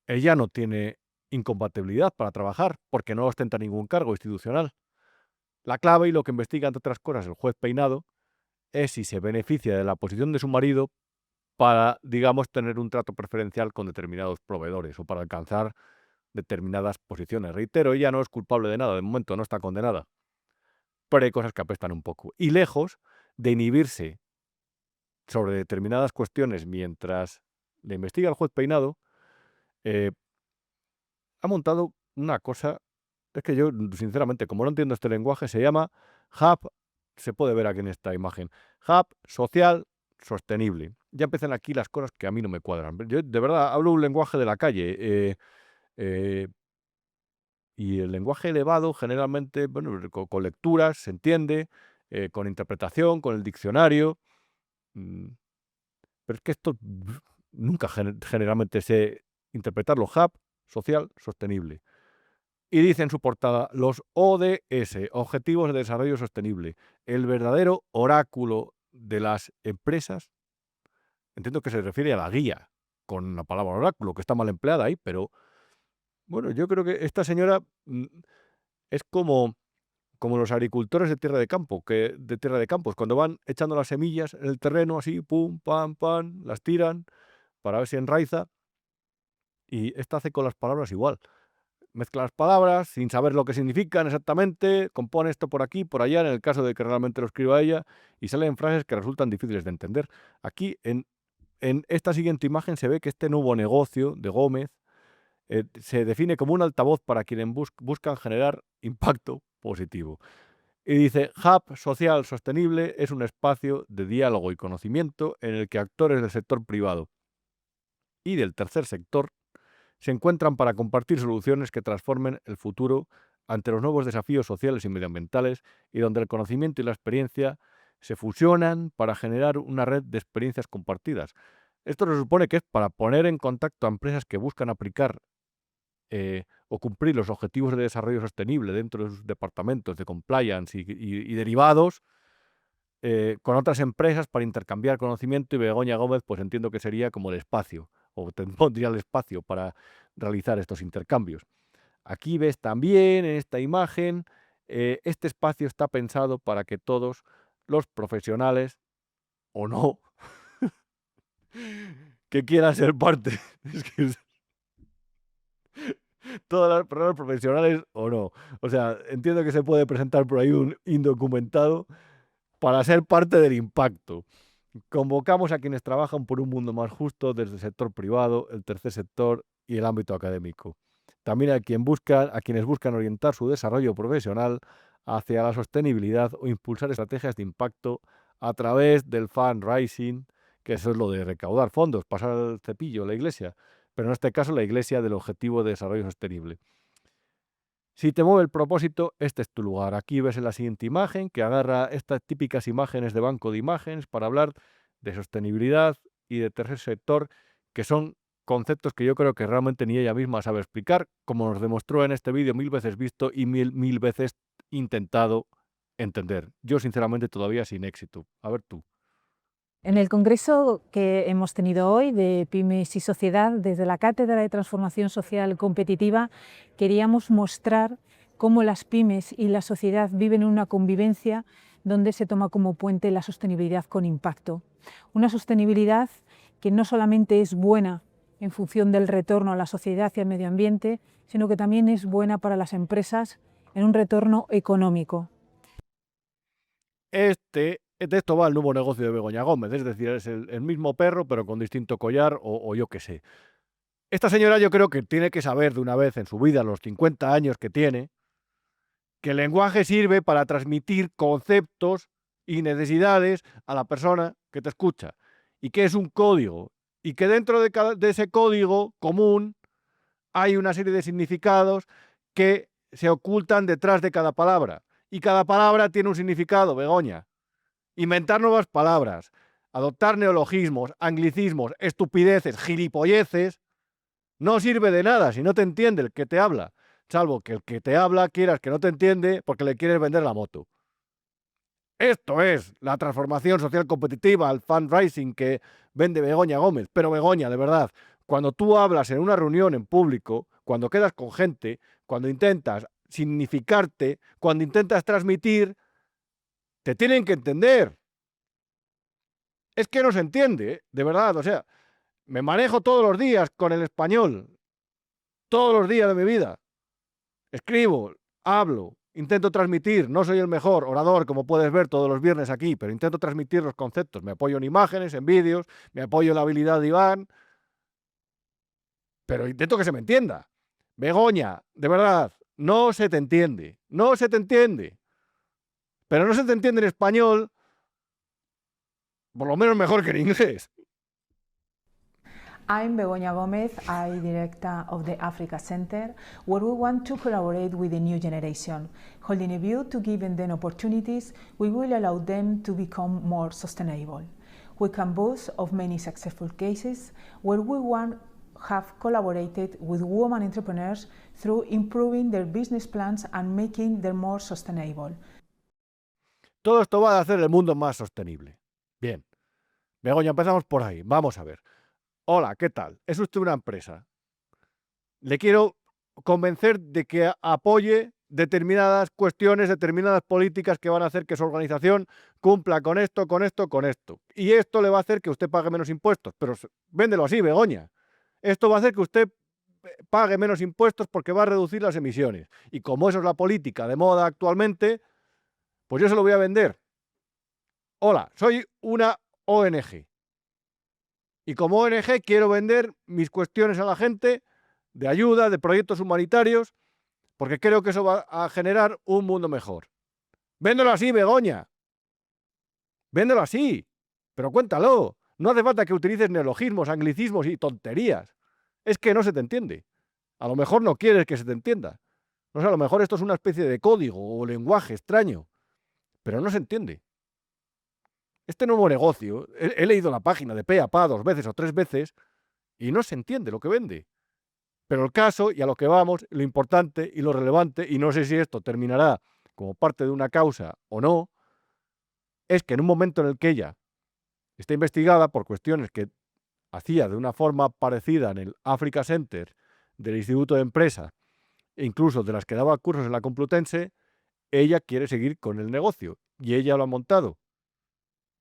Ella no tiene incompatibilidad para trabajar porque no ostenta ningún cargo institucional. La clave y lo que investiga, entre otras cosas, el juez Peinado es si se beneficia de la posición de su marido para, digamos, tener un trato preferencial con determinados proveedores o para alcanzar determinadas posiciones. Reitero, ella no es culpable de nada, de momento no está condenada, pero hay cosas que apestan un poco. Y lejos de inhibirse sobre determinadas cuestiones mientras le investiga el juez Peinado, ha montado una cosa, es que yo, sinceramente, como no entiendo este lenguaje, se llama Hub, se puede ver aquí en esta imagen, Hub Social Sostenible. Ya empiezan aquí las cosas que a mí no me cuadran. Yo, de verdad, hablo un lenguaje de la calle. Y el lenguaje elevado, generalmente, bueno, con lecturas, se entiende, con interpretación, con el diccionario. Pero es que esto nunca generalmente sé interpretarlo. Hub Social Sostenible. Y dice en su portada, los ODS, Objetivos de Desarrollo Sostenible, el verdadero oráculo de las empresas. Entiendo que se refiere a la guía, con la palabra oráculo, que está mal empleada ahí, pero bueno, yo creo que esta señora es como los agricultores de tierra de campo, de tierra de campos, cuando van echando las semillas en el terreno, así, pum, pam, pam, las tiran para ver si enraiza. Y esta hace con las palabras igual. Mezcla las palabras sin saber lo que significan exactamente, compone esto por aquí, por allá, en el caso de que realmente lo escriba ella, y salen frases que resultan difíciles de entender. Aquí, en esta siguiente imagen, se ve que este nuevo negocio de Gómez se define como un altavoz para quienes buscan generar impacto positivo. Y dice, Hub Social Sostenible es un espacio de diálogo y conocimiento en el que actores del sector privado y del tercer sector se encuentran para compartir soluciones que transformen el futuro ante los nuevos desafíos sociales y medioambientales y donde el conocimiento y la experiencia se fusionan para generar una red de experiencias compartidas. Esto se supone que es para poner en contacto a empresas que buscan aplicar o cumplir los objetivos de desarrollo sostenible dentro de sus departamentos de compliance y derivados con otras empresas para intercambiar conocimiento, y Begoña Gómez pues entiendo que sería como el espacio, o pondría el espacio para realizar estos intercambios. Aquí ves también en esta imagen, este espacio está pensado para que todos los profesionales, o no, que quieran ser parte, es que todas las personas profesionales o no. O sea, entiendo que se puede presentar por ahí un indocumentado para ser parte del impacto. Convocamos a quienes trabajan por un mundo más justo desde el sector privado, el tercer sector y el ámbito académico. También a quienes buscan orientar su desarrollo profesional hacia la sostenibilidad o impulsar estrategias de impacto a través del fundraising, que eso es lo de recaudar fondos, pasar el cepillo, la iglesia, pero en este caso la iglesia del Objetivo de Desarrollo Sostenible. Si te mueve el propósito, este es tu lugar. Aquí ves en la siguiente imagen que agarra estas típicas imágenes de banco de imágenes para hablar de sostenibilidad y de tercer sector, que son conceptos que yo creo que realmente ni ella misma sabe explicar, como nos demostró en este vídeo 1000 veces visto y mil veces intentado entender. Yo sinceramente todavía sin éxito. A ver tú. En el congreso que hemos tenido hoy de Pymes y Sociedad, desde la Cátedra de Transformación Social Competitiva, queríamos mostrar cómo las pymes y la sociedad viven una convivencia donde se toma como puente la sostenibilidad con impacto. Una sostenibilidad que no solamente es buena en función del retorno a la sociedad y al medio ambiente, sino que también es buena para las empresas en un retorno económico. De esto va el nuevo negocio de Begoña Gómez, es decir, es el mismo perro pero con distinto collar o yo qué sé. Esta señora yo creo que tiene que saber de una vez en su vida, a los 50 años que tiene, que el lenguaje sirve para transmitir conceptos y necesidades a la persona que te escucha, y que es un código, y que dentro de ese código común hay una serie de significados que se ocultan detrás de cada palabra, y cada palabra tiene un significado, Begoña. Inventar nuevas palabras, adoptar neologismos, anglicismos, estupideces, gilipolleces, no sirve de nada si no te entiende el que te habla, salvo que el que te habla quieras que no te entiende porque le quieres vender la moto. Esto es la transformación social competitiva, el fundraising que vende Begoña Gómez. Pero Begoña, de verdad, cuando tú hablas en una reunión en público, cuando quedas con gente, cuando intentas significarte, cuando intentas transmitir, te tienen que entender. Es que no se entiende, de verdad, o sea, me manejo todos los días con el español, todos los días de mi vida. Escribo, hablo, intento transmitir, no soy el mejor orador, como puedes ver todos los viernes aquí, pero intento transmitir los conceptos. Me apoyo en imágenes, en vídeos, me apoyo en la habilidad de Iván, pero intento que se me entienda. Begoña, de verdad, no se te entiende, no se te entiende. Pero no se te entiende en español, por lo menos mejor que en inglés. I'm Begoña Gómez, I'm Director of the Africa Center, where we want to collaborate with the new generation. Holding a view to giving them opportunities, we will allow them to become more sustainable. We can boast of many successful cases where we have collaborated with women entrepreneurs through improving their business plans and making them more sustainable. Todo esto va a hacer el mundo más sostenible. Bien. Begoña, empezamos por ahí. Vamos a ver. Hola, ¿qué tal? ¿Es usted una empresa? Le quiero convencer de que apoye determinadas cuestiones, determinadas políticas que van a hacer que su organización cumpla con esto, con esto, con esto. Y esto le va a hacer que usted pague menos impuestos. Pero véndelo así, Begoña. Esto va a hacer que usted pague menos impuestos porque va a reducir las emisiones. Y como eso es la política de moda actualmente, pues yo se lo voy a vender. Hola, soy una ONG. Y como ONG quiero vender mis cuestiones a la gente de ayuda, de proyectos humanitarios, porque creo que eso va a generar un mundo mejor. Véndelo así, Begoña. Véndelo así. Pero cuéntalo. No hace falta que utilices neologismos, anglicismos y tonterías. Es que no se te entiende. A lo mejor no quieres que se te entienda. No sé, a lo mejor esto es una especie de código o lenguaje extraño. Pero no se entiende. Este nuevo negocio, he leído la página de pe a pa 2 veces o 3 veces y no se entiende lo que vende. Pero el caso, y a lo que vamos, lo importante y lo relevante, y no sé si esto terminará como parte de una causa o no, es que en un momento en el que ella está investigada por cuestiones que hacía de una forma parecida en el Africa Center del Instituto de Empresa, e incluso de las que daba cursos en la Complutense, ella quiere seguir con el negocio y ella lo ha montado.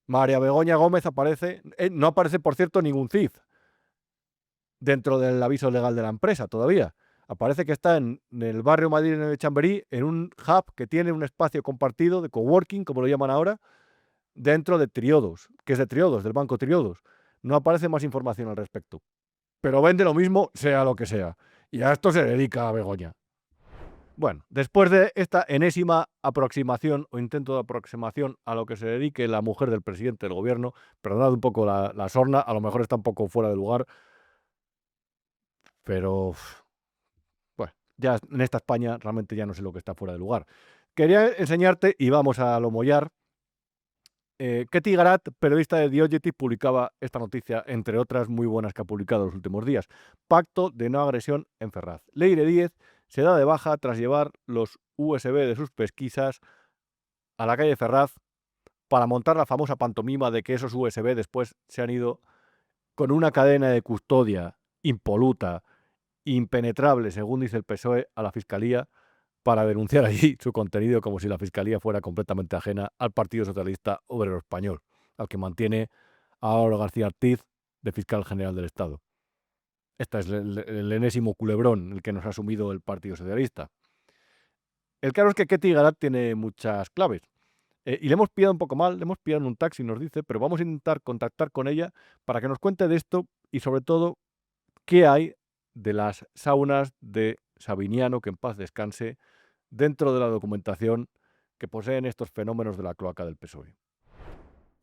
María Begoña Gómez aparece, no aparece por cierto ningún CIF dentro del aviso legal de la empresa todavía. Aparece que está en el barrio madrileño de Chamberí, en un hub que tiene un espacio compartido de coworking, como lo llaman ahora, dentro de Triodos, que es de Triodos, del banco Triodos. No aparece más información al respecto. Pero vende lo mismo, sea lo que sea. Y a esto se dedica a Begoña. Bueno, después de esta enésima aproximación o intento de aproximación a lo que se dedique la mujer del presidente del gobierno, perdonad un poco la sorna, a lo mejor está un poco fuera de lugar, pero bueno, ya en esta España realmente ya no sé lo que está fuera de lugar. Quería enseñarte, y vamos a lo mollar, Ketty Garat, periodista de The Objective, publicaba esta noticia, entre otras muy buenas que ha publicado en los últimos días. Pacto de no agresión en Ferraz. Leire Díez se da de baja tras llevar los USB de sus pesquisas a la calle Ferraz para montar la famosa pantomima de que esos USB después se han ido con una cadena de custodia impoluta, impenetrable, según dice el PSOE, a la Fiscalía para denunciar allí su contenido como si la Fiscalía fuera completamente ajena al Partido Socialista Obrero Español, al que mantiene a Álvaro García Ortiz de Fiscal General del Estado. Este es el enésimo culebrón el que nos ha asumido el Partido Socialista. El claro es que Ketty Garat tiene muchas claves. Y le hemos pillado un poco mal, le hemos pillado en un taxi, nos dice, pero vamos a intentar contactar con ella para que nos cuente de esto y sobre todo qué hay de las saunas de Sabiniano, que en paz descanse, dentro de la documentación que poseen estos fenómenos de la cloaca del PSOE.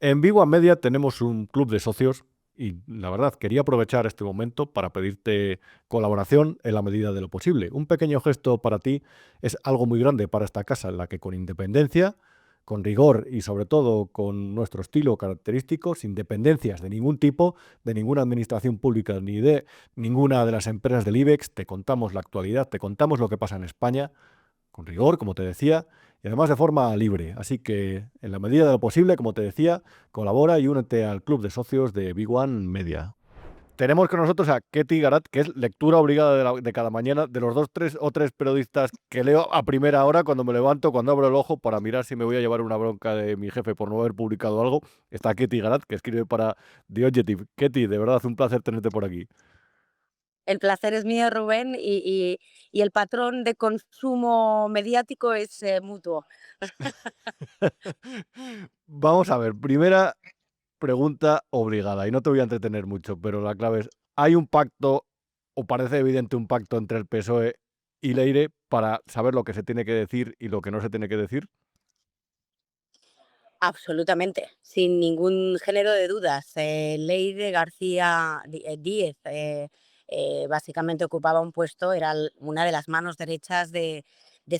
En Vigo a Media tenemos un club de socios y la verdad quería aprovechar este momento para pedirte colaboración en la medida de lo posible. Un pequeño gesto para ti es algo muy grande para esta casa en la que con independencia, con rigor y sobre todo con nuestro estilo característico, sin dependencias de ningún tipo, de ninguna administración pública ni de ninguna de las empresas del IBEX, te contamos la actualidad, te contamos lo que pasa en España, con rigor, como te decía, y además de forma libre. Así que, en la medida de lo posible, como te decía, colabora y únete al club de socios de Big One Media. tenemos con nosotros a Ketty Garat, que es lectura obligada de cada mañana, de los 2, 3 o 3 periodistas que leo a primera hora cuando me levanto, cuando abro el ojo, para mirar si me voy a llevar una bronca de mi jefe por no haber publicado algo. Está Ketty Garat, que escribe para The Objective. Ketty, de verdad, un placer tenerte por aquí. El placer es mío, Rubén, y el patrón de consumo mediático es mutuo. Vamos a ver, primera pregunta obligada, y no te voy a entretener mucho, pero la clave es, ¿hay un pacto, o parece evidente un pacto entre el PSOE y Leire para saber lo que se tiene que decir y lo que no se tiene que decir? Absolutamente, sin ningún género de dudas. Leire García Díez básicamente ocupaba un puesto, era una de las manos derechas de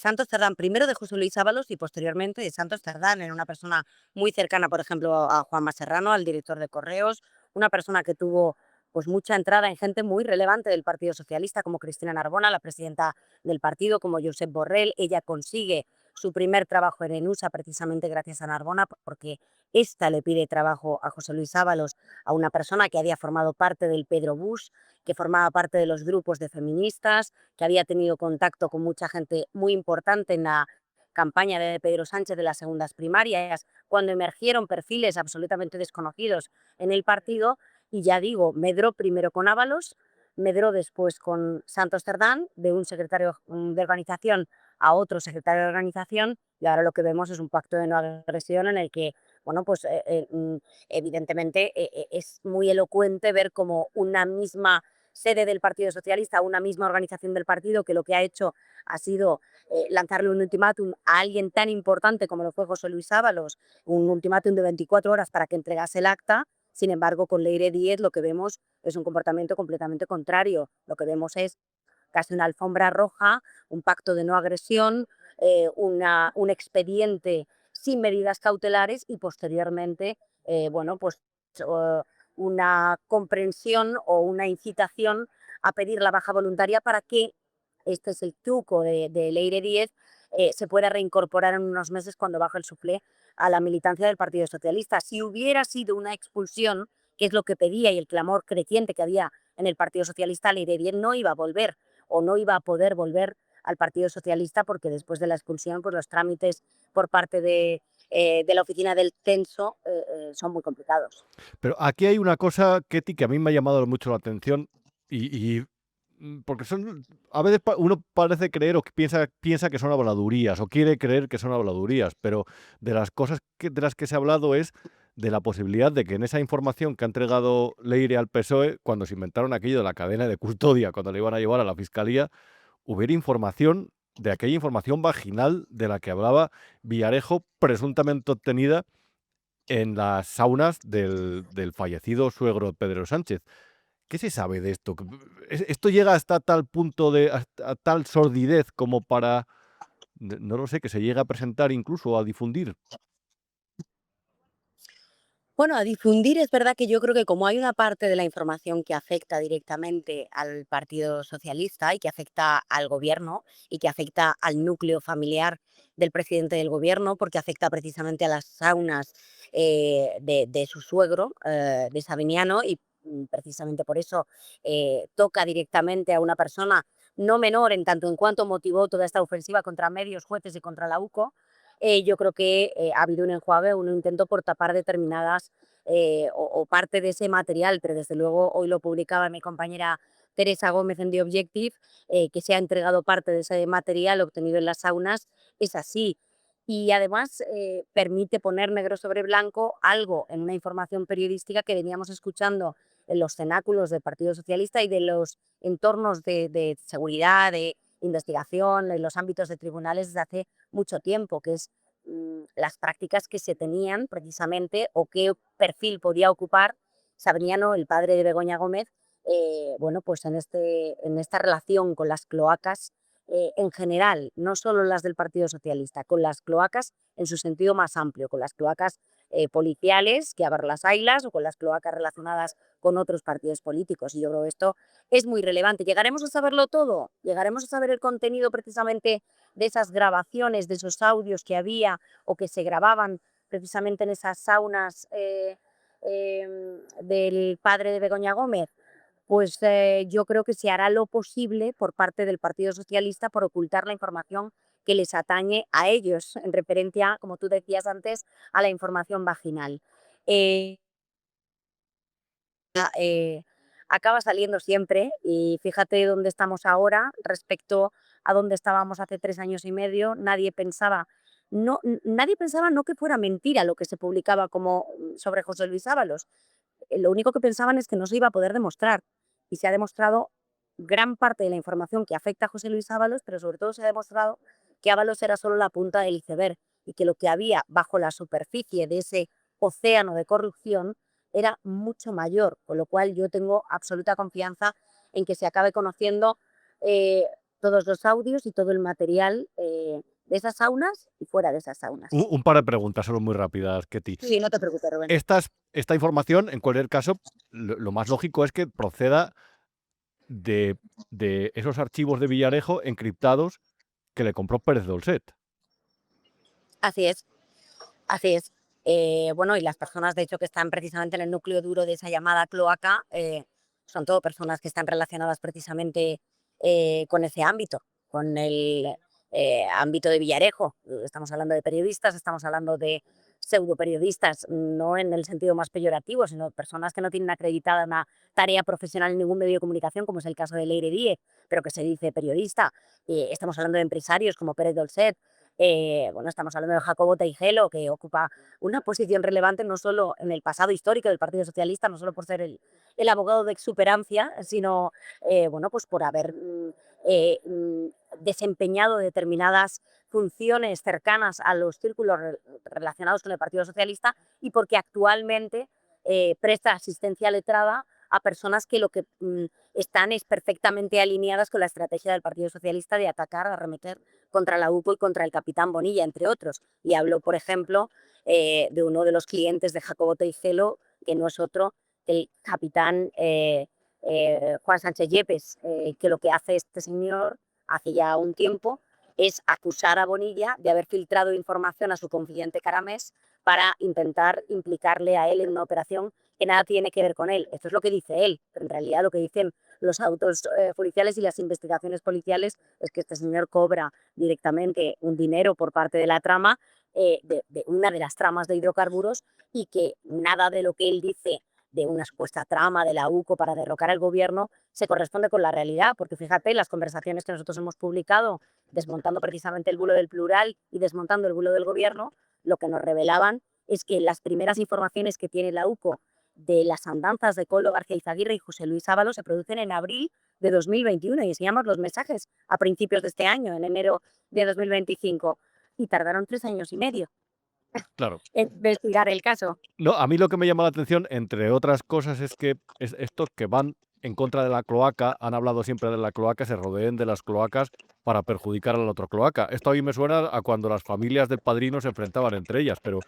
Santos Cerdán, primero de José Luis Ábalos y posteriormente de Santos Cerdán. Era una persona muy cercana, por ejemplo, a Juanma Serrano, al director de Correos, una persona que tuvo pues mucha entrada en gente muy relevante del Partido Socialista, como Cristina Narbona, la presidenta del partido, como Josep Borrell. Ella consigue su primer trabajo en ENUSA precisamente gracias a Narbona, porque ésta le pide trabajo a José Luis Ábalos, a una persona que había formado parte del Pedro Bush, que formaba parte de los grupos de feministas, que había tenido contacto con mucha gente muy importante en la campaña de Pedro Sánchez de las segundas primarias, cuando emergieron perfiles absolutamente desconocidos en el partido. Y ya digo, medró primero con Ábalos, medró después con Santos Cerdán, de un secretario de organización a otro secretario de organización, y ahora lo que vemos es un pacto de no agresión en el que, bueno, pues evidentemente es muy elocuente ver como una misma sede del Partido Socialista, una misma organización del partido, que lo que ha hecho ha sido lanzarle un ultimátum a alguien tan importante como lo fue José Luis Ábalos, un ultimátum de 24 horas para que entregase el acta. Sin embargo, con Leire Díez lo que vemos es un comportamiento completamente contrario. Lo que vemos es casi una alfombra roja, un pacto de no agresión, un expediente sin medidas cautelares y posteriormente, bueno, pues una comprensión o una incitación a pedir la baja voluntaria para que, este es el truco de Leire Díez, se pueda reincorporar en unos meses cuando baje el suflé a la militancia del Partido Socialista. Si hubiera sido una expulsión, que es lo que pedía y el clamor creciente que había en el Partido Socialista, Leire Díez no iba a volver o no iba a poder volver al Partido Socialista, porque después de la expulsión pues los trámites por parte de la oficina del censo son muy complicados. Pero aquí hay una cosa, Ketty, que a mí me ha llamado mucho la atención porque a veces uno parece creer o que piensa que son habladurías o quiere creer que son habladurías, pero de las cosas de las que se ha hablado es de la posibilidad de que en esa información que ha entregado Leire al PSOE, cuando se inventaron aquello de la cadena de custodia, cuando le iban a llevar a la fiscalía, hubiera información de aquella información vaginal de la que hablaba Villarejo, presuntamente obtenida en las saunas del fallecido suegro Pedro Sánchez. ¿Qué se sabe de esto? ¿Esto llega hasta tal punto hasta tal sordidez como para, no lo sé, que se llegue a presentar incluso a difundir? Bueno, a difundir es verdad que yo creo que como hay una parte de la información que afecta directamente al Partido Socialista y que afecta al gobierno y que afecta al núcleo familiar del presidente del gobierno, porque afecta precisamente a las saunas de su suegro, de Sabiniano, y precisamente por eso toca directamente a una persona no menor en tanto en cuanto motivó toda esta ofensiva contra medios, jueces y contra la UCO. Yo creo que ha habido un enjuague, un intento por tapar determinadas o parte de ese material, pero desde luego hoy lo publicaba mi compañera Teresa Gómez en The Objective, que se ha entregado parte de ese material obtenido en las saunas, es así. Y además permite poner negro sobre blanco algo en una información periodística que veníamos escuchando en los cenáculos del Partido Socialista y de los entornos de seguridad, de investigación, en los ámbitos de tribunales desde hace mucho tiempo, que es las prácticas que se tenían precisamente o qué perfil podía ocupar Sabriano, el padre de Begoña Gómez, bueno, pues en esta relación con las cloacas en general, no solo las del Partido Socialista, con las cloacas en su sentido más amplio, con las cloacas policiales, que abar las ailas, o con las cloacas relacionadas con otros partidos políticos. Y yo creo que esto es muy relevante. ¿Llegaremos a saberlo todo? ¿Llegaremos a saber el contenido precisamente de esas grabaciones, de esos audios que había o que se grababan precisamente en esas saunas del padre de Begoña Gómez? pues yo creo que se hará lo posible por parte del Partido Socialista por ocultar la información que les atañe a ellos, en referencia, como tú decías antes, a la información vaginal. Acaba saliendo siempre y fíjate dónde estamos ahora respecto a dónde estábamos hace 3 años y medio. Nadie pensaba no que fuera mentira lo que se publicaba como sobre José Luis Ábalos. Lo único que pensaban es que no se iba a poder demostrar, y se ha demostrado gran parte de la información que afecta a José Luis Ábalos, pero sobre todo se ha demostrado que Ábalos era solo la punta del iceberg y que lo que había bajo la superficie de ese océano de corrupción era mucho mayor, con lo cual yo tengo absoluta confianza en que se acabe conociendo todos los audios y todo el material de esas saunas y fuera de esas saunas. Un par de preguntas, solo muy rápidas, Ketty. Sí, no te preocupes, Rubén. Esta información, en cualquier caso, lo más lógico es que proceda de esos archivos de Villarejo encriptados que le compró Pérez Dolcet. Así es, así es. Bueno, y las personas, de hecho, que están precisamente en el núcleo duro de esa llamada cloaca, son todo personas que están relacionadas precisamente con ese ámbito, con el ámbito de Villarejo. Estamos hablando de periodistas, estamos hablando de pseudoperiodistas, no en el sentido más peyorativo, sino personas que no tienen acreditada una tarea profesional en ningún medio de comunicación, como es el caso de Leire Díez, pero que se dice periodista. Estamos hablando de empresarios como Pérez Dolcet. Bueno, estamos hablando de Jacobo Teijelo, que ocupa una posición relevante no solo en el pasado histórico del Partido Socialista, no solo por ser el abogado de exuperancia, sino bueno, pues por haber desempeñado determinadas funciones cercanas a los círculos relacionados con el Partido Socialista y porque actualmente presta asistencia letrada a personas que lo que están es perfectamente alineadas con la estrategia del Partido Socialista de atacar, arremeter contra la UCO y contra el capitán Bonilla, entre otros. Y hablo, por ejemplo, de uno de los clientes de Jacobo Teijelo, que no es otro que el capitán Juan Sánchez Yepes, que lo que hace este señor hace ya un tiempo es acusar a Bonilla de haber filtrado información a su confidente Caramés para intentar implicarle a él en una operación que nada tiene que ver con él. Esto es lo que dice él, pero en realidad lo que dicen los autos policiales y las investigaciones policiales es que este señor cobra directamente un dinero por parte de la trama, de una de las tramas de hidrocarburos, y que nada de lo que él dice de una supuesta trama de la UCO para derrocar al gobierno se corresponde con la realidad, porque fíjate, las conversaciones que nosotros hemos publicado desmontando precisamente el bulo del plural y desmontando el bulo del gobierno, lo que nos revelaban es que las primeras informaciones que tiene la UCO de las andanzas de Koldo García Izaguirre y José Luis Ábalos se producen en abril de 2021 y enseñamos los mensajes a principios de este año, en enero de 2025, y tardaron 3 años y medio Claro. en investigar el caso. No, a mí lo que me llama la atención, entre otras cosas, es que estos que van en contra de la cloaca, han hablado siempre de la cloaca, se rodeen de las cloacas para perjudicar a la otra cloaca. Esto a mí me suena a cuando las familias del padrino se enfrentaban entre ellas, pero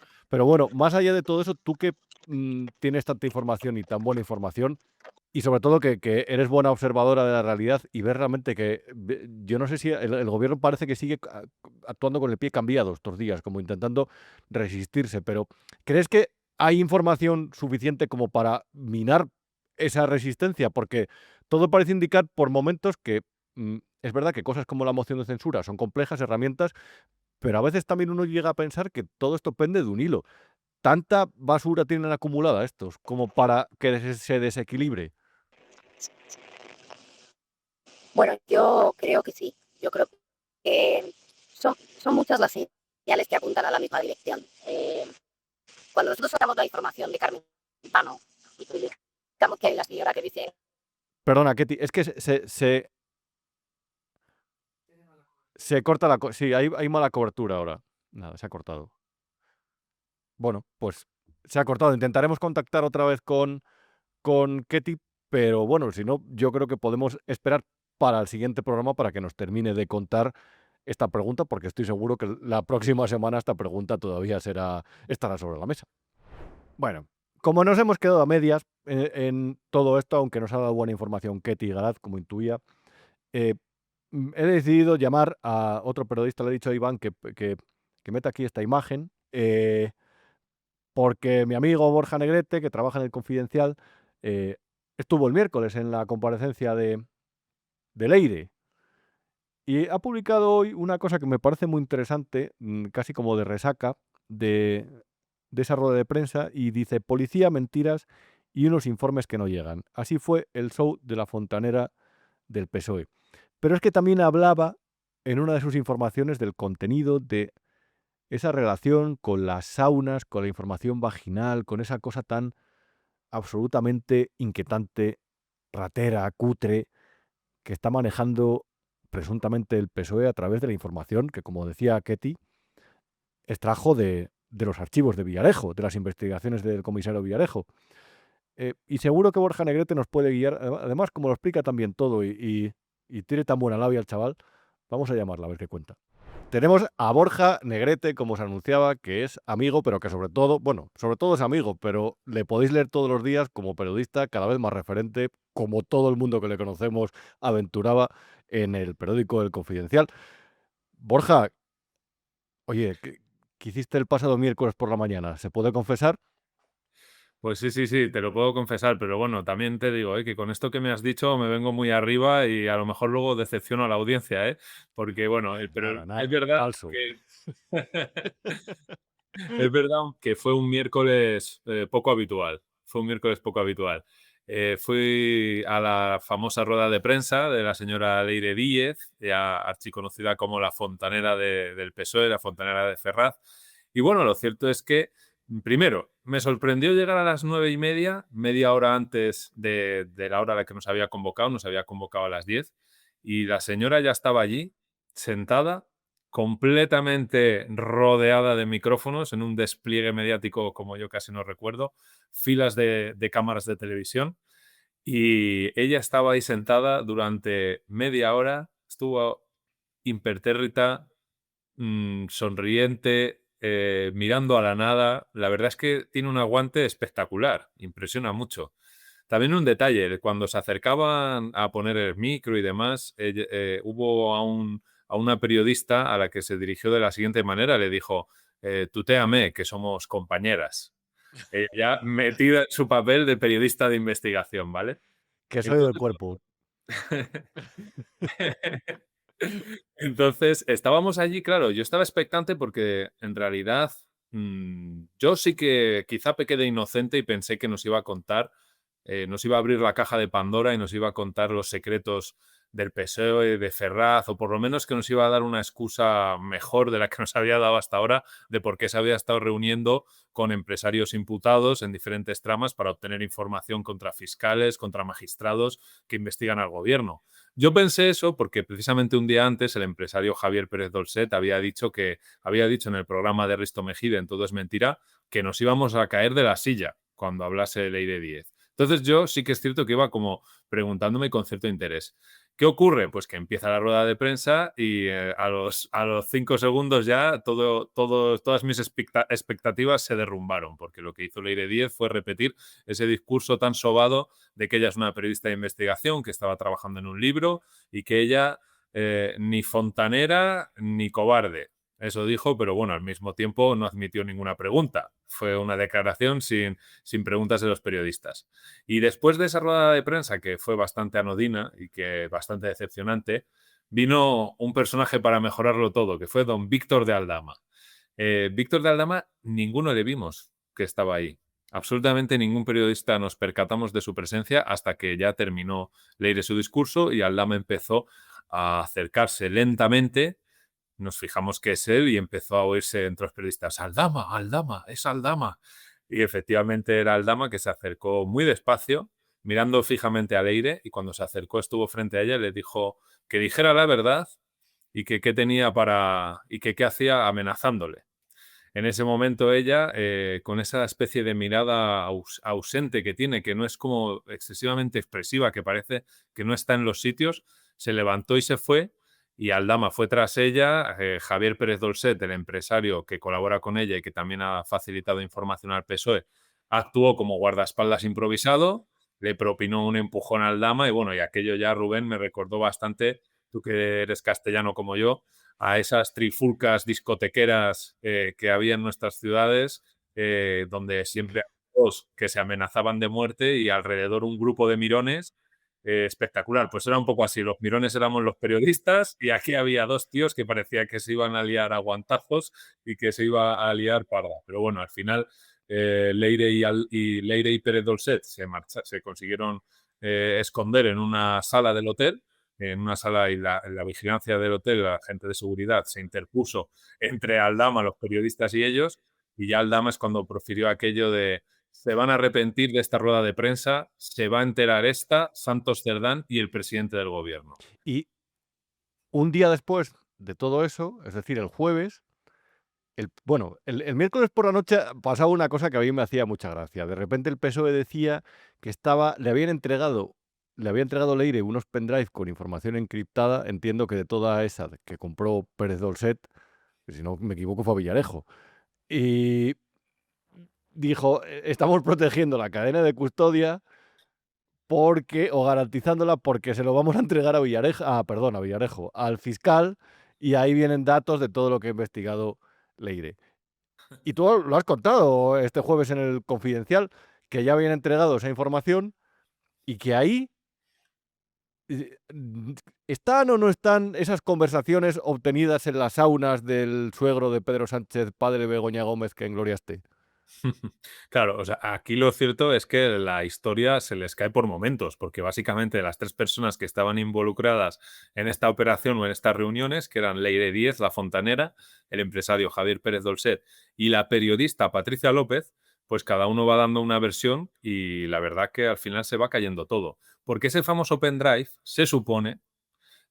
bueno, más allá de todo eso, tú que tienes tanta información y tan buena información, y sobre todo que eres buena observadora de la realidad y ves realmente que, yo no sé si el gobierno parece que sigue actuando con el pie cambiado estos días, como intentando resistirse, pero ¿crees que hay información suficiente como para minar esa resistencia? Porque todo parece indicar por momentos que es verdad que cosas como la moción de censura son complejas herramientas, pero a veces también uno llega a pensar que todo esto pende de un hilo. ¿Tanta basura tienen acumulada estos como para que se desequilibre? Bueno, yo creo que sí. Yo creo que son muchas las señales que apuntan a la misma dirección. Cuando nosotros sacamos la información de Carmen Pano y publicamos que hay la señora que dice... Perdona, Ketty, es que se corta la... Sí, hay mala cobertura ahora. Nada, se ha cortado. Bueno, pues se ha cortado. Intentaremos contactar otra vez con Ketty, pero bueno, si no, yo creo que podemos esperar para el siguiente programa para que nos termine de contar esta pregunta, porque estoy seguro que la próxima semana esta pregunta todavía estará sobre la mesa. Bueno, como nos hemos quedado a medias en todo esto, aunque nos ha dado buena información Ketty Garat, como intuía, he decidido llamar a otro periodista, le he dicho a Iván que meta aquí esta imagen, porque mi amigo Borja Negrete, que trabaja en El Confidencial, estuvo el miércoles en la comparecencia de Leire y ha publicado hoy una cosa que me parece muy interesante, casi como de resaca de esa rueda de prensa, y dice: policía, mentiras y unos informes que no llegan. Así fue el show de la fontanera del PSOE. Pero es que también hablaba en una de sus informaciones del contenido de esa relación con las saunas, con la información vaginal, con esa cosa tan absolutamente inquietante, ratera, cutre, que está manejando presuntamente el PSOE a través de la información que, como decía Ketty, extrajo de los archivos de Villarejo, de las investigaciones del comisario Villarejo. Y seguro que Borja Negrete nos puede guiar. Además, como lo explica también todo y tiene tan buena labia el chaval, vamos a llamarla a ver qué cuenta. Tenemos a Borja Negrete, como os anunciaba, que es amigo, pero que sobre todo es amigo, pero le podéis leer todos los días como periodista, cada vez más referente, como todo el mundo que le conocemos aventuraba en el periódico El Confidencial. Borja, oye, ¿qué hiciste el pasado miércoles por la mañana? ¿Se puede confesar? Pues sí, te lo puedo confesar, pero bueno, también te digo, que con esto que me has dicho me vengo muy arriba y a lo mejor luego decepciono a la audiencia, ¿eh? Porque bueno, pero Nada, es verdad falso. que es verdad que fue un miércoles poco habitual. Fue un miércoles poco habitual. Fui a la famosa rueda de prensa de la señora Leire Díez, ya archiconocida como la fontanera del PSOE, la fontanera de Ferraz. Y bueno, lo cierto es que, primero, me sorprendió llegar a las 9:30, media hora antes de la hora a la que nos había convocado a las 10, y la señora ya estaba allí, sentada, completamente rodeada de micrófonos, en un despliegue mediático como yo casi no recuerdo, filas de cámaras de televisión, y ella estaba ahí sentada durante media hora, estuvo impertérrita, sonriente, mirando a la nada. La verdad es que tiene un aguante espectacular, impresiona mucho. También un detalle, cuando se acercaban a poner el micro y demás, hubo a una periodista a la que se dirigió de la siguiente manera, le dijo: tutéame, que somos compañeras. Ella metida en su papel de periodista de investigación, ¿vale? Que soy del Entonces, cuerpo. Entonces, estábamos allí, claro, yo estaba expectante porque en realidad yo sí que quizá pequé de inocente y pensé que nos iba a contar, nos iba a abrir la caja de Pandora y nos iba a contar los secretos del PSOE, de Ferraz, o por lo menos que nos iba a dar una excusa mejor de la que nos había dado hasta ahora de por qué se había estado reuniendo con empresarios imputados en diferentes tramas para obtener información contra fiscales, contra magistrados que investigan al gobierno. Yo pensé eso porque precisamente un día antes el empresario Javier Pérez Dolcet había dicho en el programa de Risto Mejide, en Todo es Mentira, que nos íbamos a caer de la silla cuando hablase Leire Díez. Entonces yo sí que es cierto que iba como preguntándome con cierto interés. ¿Qué ocurre? Pues que empieza la rueda de prensa y a los 5 segundos ya todas mis expectativas se derrumbaron, porque lo que hizo Leire Díez fue repetir ese discurso tan sobado de que ella es una periodista de investigación, que estaba trabajando en un libro y que ella ni fontanera ni cobarde. Eso dijo, pero bueno, al mismo tiempo no admitió ninguna pregunta. Fue una declaración sin preguntas de los periodistas. Y después de esa rueda de prensa, que fue bastante anodina y que bastante decepcionante, vino un personaje para mejorarlo todo, que fue don Víctor de Aldama. Víctor de Aldama, ninguno le vimos que estaba ahí. Absolutamente ningún periodista nos percatamos de su presencia hasta que ya terminó Leire su discurso y Aldama empezó a acercarse lentamente. Nos fijamos que es él y empezó a oírse entre los periodistas: Aldama, Aldama, es Aldama. Y efectivamente era Aldama, que se acercó muy despacio, mirando fijamente a Leire, y cuando se acercó estuvo frente a ella y le dijo que dijera la verdad y que qué tenía y que qué hacía amenazándole. En ese momento ella, con esa especie de mirada ausente que tiene, que no es como excesivamente expresiva, que parece que no está en los sitios, se levantó y se fue, y Aldama fue tras ella. Javier Pérez Dolcet, el empresario que colabora con ella y que también ha facilitado información al PSOE, actuó como guardaespaldas improvisado, le propinó un empujón a Aldama y bueno, y aquello ya, Rubén, me recordó bastante, tú que eres castellano como yo, a esas trifulcas discotequeras que había en nuestras ciudades, donde siempre dos que se amenazaban de muerte y alrededor un grupo de mirones espectacular. Pues era un poco así, los mirones éramos los periodistas y aquí había dos tíos que parecía que se iban a liar a guantazos y que se iba a liar parda. Pero bueno, al final Leire y Pérez Dolcet se consiguieron esconder en una sala del hotel, en una sala, y la vigilancia del hotel, la gente de seguridad se interpuso entre Aldama, los periodistas y ellos, y ya Aldama es cuando profirió aquello de: se van a arrepentir de esta rueda de prensa, se va a enterar Santos Cerdán y el presidente del gobierno. Y un día después de todo eso, es decir, el jueves, el miércoles por la noche pasaba una cosa que a mí me hacía mucha gracia. De repente el PSOE decía que le había entregado Leire unos pendrive con información encriptada, entiendo que de toda esa que compró Pérez Dolcet, que si no me equivoco fue a Villarejo. Y dijo: estamos protegiendo la cadena de custodia o garantizándola porque se lo vamos a entregar a Villarejo, al fiscal, y ahí vienen datos de todo lo que ha investigado Leire. Y tú lo has contado este jueves en el Confidencial, que ya habían entregado esa información y que ahí ¿están o no están esas conversaciones obtenidas en las saunas del suegro de Pedro Sánchez, padre de Begoña Gómez, que engloriaste? Claro, o sea, aquí lo cierto es que la historia se les cae por momentos, porque básicamente las tres personas que estaban involucradas en esta operación o en estas reuniones, que eran Leire Díez, la fontanera, el empresario Javier Pérez Dolcet y la periodista Patricia López, pues cada uno va dando una versión y la verdad que al final se va cayendo todo. Porque ese famoso pendrive se supone,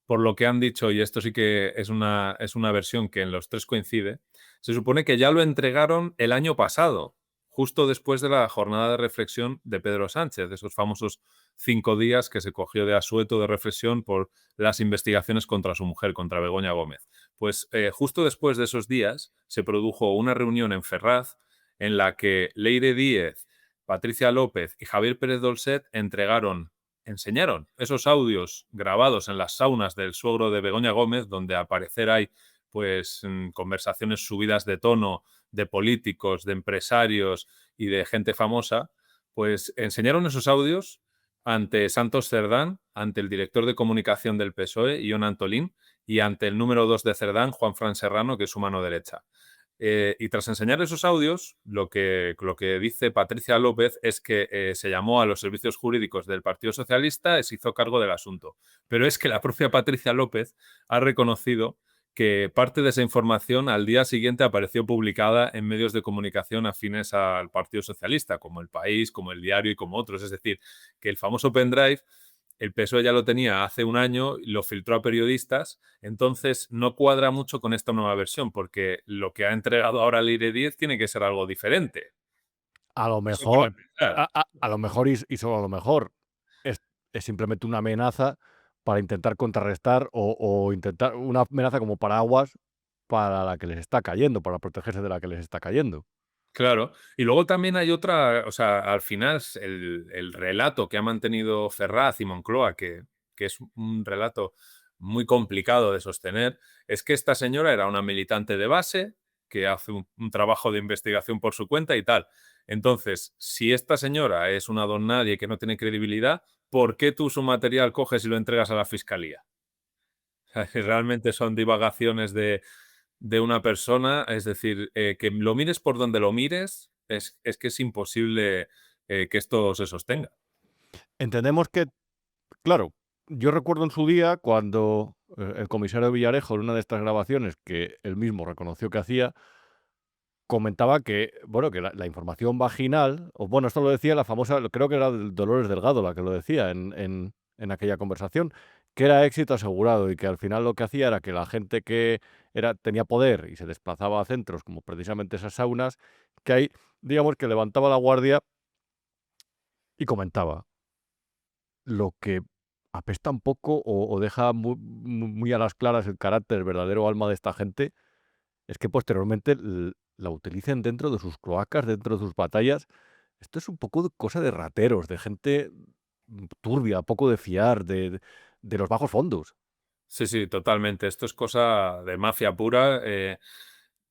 por lo que han dicho, y esto sí que es una versión que en los tres coincide, se supone que ya lo entregaron el año pasado, justo después de la jornada de reflexión de Pedro Sánchez, de esos famosos 5 días que se cogió de asueto de reflexión por las investigaciones contra su mujer, contra Begoña Gómez. Pues justo después de esos días se produjo una reunión en Ferraz en la que Leire Díez, Patricia López y Javier Pérez Dolcet enseñaron esos audios grabados en las saunas del suegro de Begoña Gómez, donde al parecer hay pues conversaciones subidas de tono de políticos, de empresarios y de gente famosa, pues enseñaron esos audios ante Santos Cerdán, ante el director de comunicación del PSOE, Ion Antolín, y ante el número 2 de Cerdán, Juanfran Serrano, que es su mano derecha. Y tras enseñar esos audios, lo que dice Patricia López es que se llamó a los servicios jurídicos del Partido Socialista y se hizo cargo del asunto. Pero es que la propia Patricia López ha reconocido que parte de esa información al día siguiente apareció publicada en medios de comunicación afines al Partido Socialista, como El País, como El Diario y como otros. Es decir, que el famoso pendrive el PSOE ya lo tenía hace un año, lo filtró a periodistas, entonces no cuadra mucho con esta nueva versión, porque lo que ha entregado ahora Leire Díez tiene que ser algo diferente. A lo Eso para mejor, empezar. a lo mejor y solo a lo mejor, es simplemente una amenaza para intentar contrarrestar o intentar una amenaza como paraguas para la que les está cayendo, para protegerse de la que les está cayendo. Claro. Y luego también hay otra, o sea, al final el relato que ha mantenido Ferraz y Moncloa, que es un relato muy complicado de sostener, es que esta señora era una militante de base que hace un trabajo de investigación por su cuenta y tal. Entonces, si esta señora es una don nadie que no tiene credibilidad, ¿por qué tú su material coges y lo entregas a la fiscalía? O sea, que realmente son divagaciones de una persona, es decir, que lo mires por donde lo mires, es que es imposible que esto se sostenga. Entendemos que, claro, yo recuerdo en su día cuando el comisario Villarejo, en una de estas grabaciones que él mismo reconoció que hacía, comentaba que, bueno, que la información vaginal, o bueno, esto lo decía la famosa, creo que era Dolores Delgado la que lo decía en aquella conversación, que era éxito asegurado y que al final lo que hacía era que la gente que tenía poder y se desplazaba a centros como precisamente esas saunas, que ahí, digamos, que levantaba la guardia y comentaba lo que apesta un poco o deja muy a las claras el carácter, el verdadero alma de esta gente, es que posteriormente la utilicen dentro de sus cloacas, dentro de sus batallas. Esto es un poco de cosa de rateros, de gente turbia, poco de fiar, de los bajos fondos. Sí, sí, totalmente. Esto es cosa de mafia pura.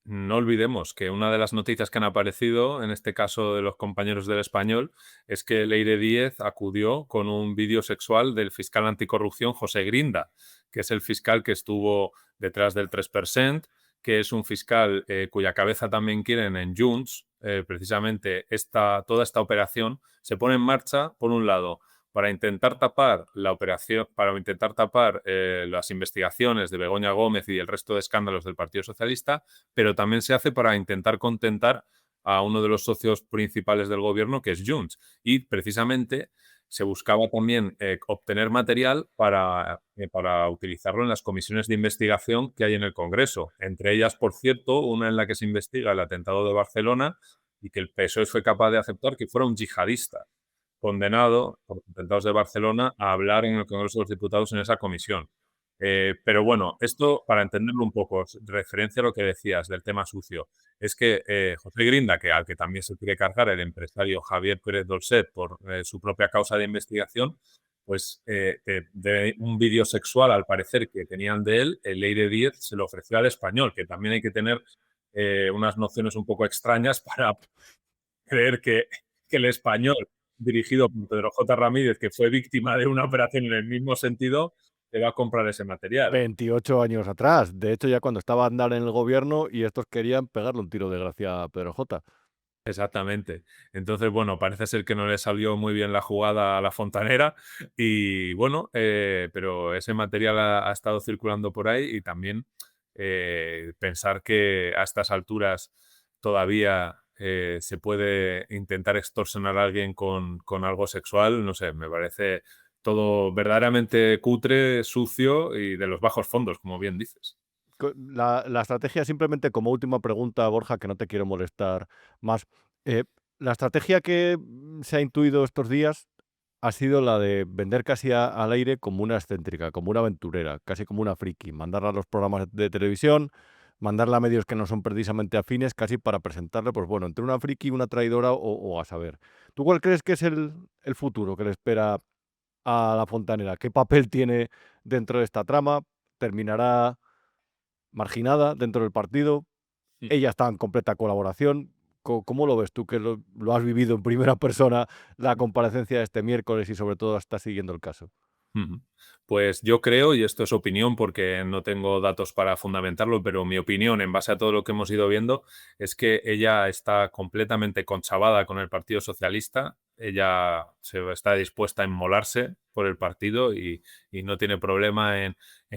no olvidemos que una de las noticias que han aparecido, en este caso de los compañeros del Español, es que Leire Díez acudió con un vídeo sexual del fiscal anticorrupción José Grinda, que es el fiscal que estuvo detrás del 3%, que es un fiscal cuya cabeza también quieren en Junts. Precisamente toda esta operación se pone en marcha, por un lado, para intentar tapar la operación, para intentar tapar las investigaciones de Begoña Gómez y el resto de escándalos del Partido Socialista, pero también se hace para intentar contentar a uno de los socios principales del gobierno, que es Junts. Y precisamente se buscaba también obtener material para utilizarlo en las comisiones de investigación que hay en el Congreso. Entre ellas, por cierto, una en la que se investiga el atentado de Barcelona y que el PSOE fue capaz de aceptar que fuera un yihadista condenado por los atentados de Barcelona a hablar en el Congreso de los Diputados en esa comisión. Pero bueno, esto para entenderlo un poco, referencia a lo que decías del tema sucio, es que José Grinda, al que también se quiere cargar el empresario Javier Pérez Dolcet por su propia causa de investigación, pues de un vídeo sexual, al parecer, que tenían de él, Leire Díez se lo ofreció al Español, que también hay que tener unas nociones un poco extrañas para creer que el Español, dirigido por Pedro J. Ramírez, que fue víctima de una operación en el mismo sentido, te va a comprar ese material. 28 años atrás. De hecho, ya cuando estaba Aznar en el gobierno y estos querían pegarle un tiro de gracia a Pedro J. Exactamente. Entonces, bueno, parece ser que no le salió muy bien la jugada a la fontanera y bueno, pero ese material ha estado circulando por ahí y también pensar que a estas alturas todavía se puede intentar extorsionar a alguien con algo sexual, no sé, me parece todo verdaderamente cutre, sucio y de los bajos fondos, como bien dices. La estrategia, simplemente como última pregunta, Borja, que no te quiero molestar más. La estrategia que se ha intuido estos días ha sido la de vender casi al aire como una excéntrica, como una aventurera, casi como una friki, mandarla a los programas de televisión, mandarla a medios que no son precisamente afines, casi para presentarle, pues bueno, entre una friki, una traidora o a saber. ¿Tú cuál crees que es el futuro que le espera a la fontanera? ¿Qué papel tiene dentro de esta trama? ¿Terminará marginada dentro del partido? Ella está en completa colaboración. ¿Cómo lo ves tú, que lo has vivido en primera persona, la comparecencia de este miércoles y sobre todo estás siguiendo el caso? Pues yo creo, y esto es opinión porque no tengo datos para fundamentarlo, pero mi opinión en base a todo lo que hemos ido viendo es que ella está completamente conchavada con el Partido Socialista. Ella está dispuesta a inmolarse por el partido y no tiene problema en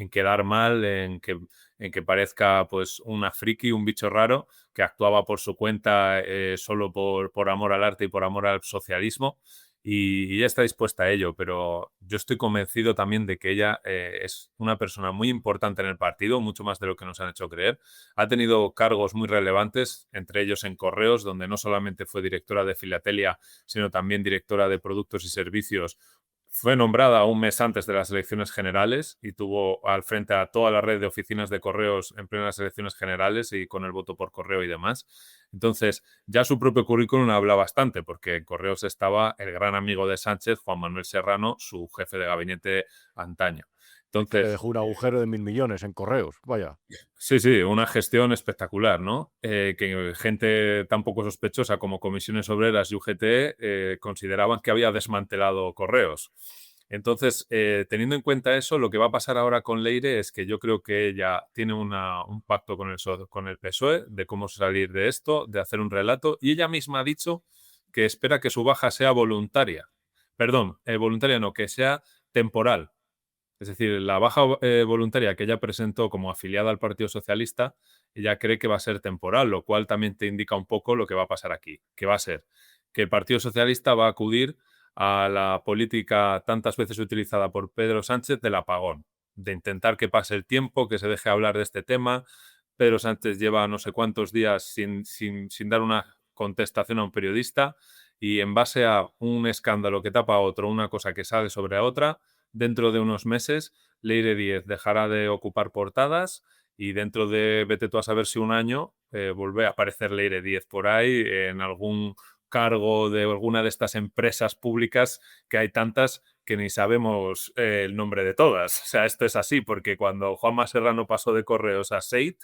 quedar mal, en que parezca pues una friki, un bicho raro que actuaba por su cuenta solo por amor al arte y por amor al socialismo. Y ella está dispuesta a ello, pero yo estoy convencido también de que ella es una persona muy importante en el partido, mucho más de lo que nos han hecho creer. Ha tenido cargos muy relevantes, entre ellos en Correos, donde no solamente fue directora de Filatelia, sino también directora de Productos y Servicios. Fue nombrada un mes antes de las elecciones generales y tuvo al frente a toda la red de oficinas de correos en plenas elecciones generales y con el voto por correo y demás. Entonces, ya su propio currículum habla bastante, porque en Correos estaba el gran amigo de Sánchez, Juan Manuel Serrano, su jefe de gabinete antaño. Entonces, dejó un agujero de 1.000 millones en Correos, vaya. Sí, una gestión espectacular, ¿no? Que gente tan poco sospechosa como Comisiones Obreras y UGT consideraban que había desmantelado Correos. Entonces, teniendo en cuenta eso, lo que va a pasar ahora con Leire es que yo creo que ella tiene un pacto con el PSOE de cómo salir de esto, de hacer un relato, y ella misma ha dicho que espera que su baja sea voluntaria. Perdón, voluntaria no, que sea temporal. Es decir, la baja voluntaria que ella presentó como afiliada al Partido Socialista, ella cree que va a ser temporal, lo cual también te indica un poco lo que va a pasar aquí, que va a ser que el Partido Socialista va a acudir a la política tantas veces utilizada por Pedro Sánchez del apagón, de intentar que pase el tiempo, que se deje hablar de este tema. Pedro Sánchez lleva no sé cuántos días sin dar una contestación a un periodista y en base a un escándalo que tapa a otro, una cosa que sale sobre a otra, dentro de unos meses Leire Díez dejará de ocupar portadas y dentro de, vete tú a saber si un año, vuelve a aparecer Leire Díez por ahí en algún cargo de alguna de estas empresas públicas, que hay tantas que ni sabemos el nombre de todas. O sea, esto es así, porque cuando Juanma Serrano pasó de Correos a SEIT,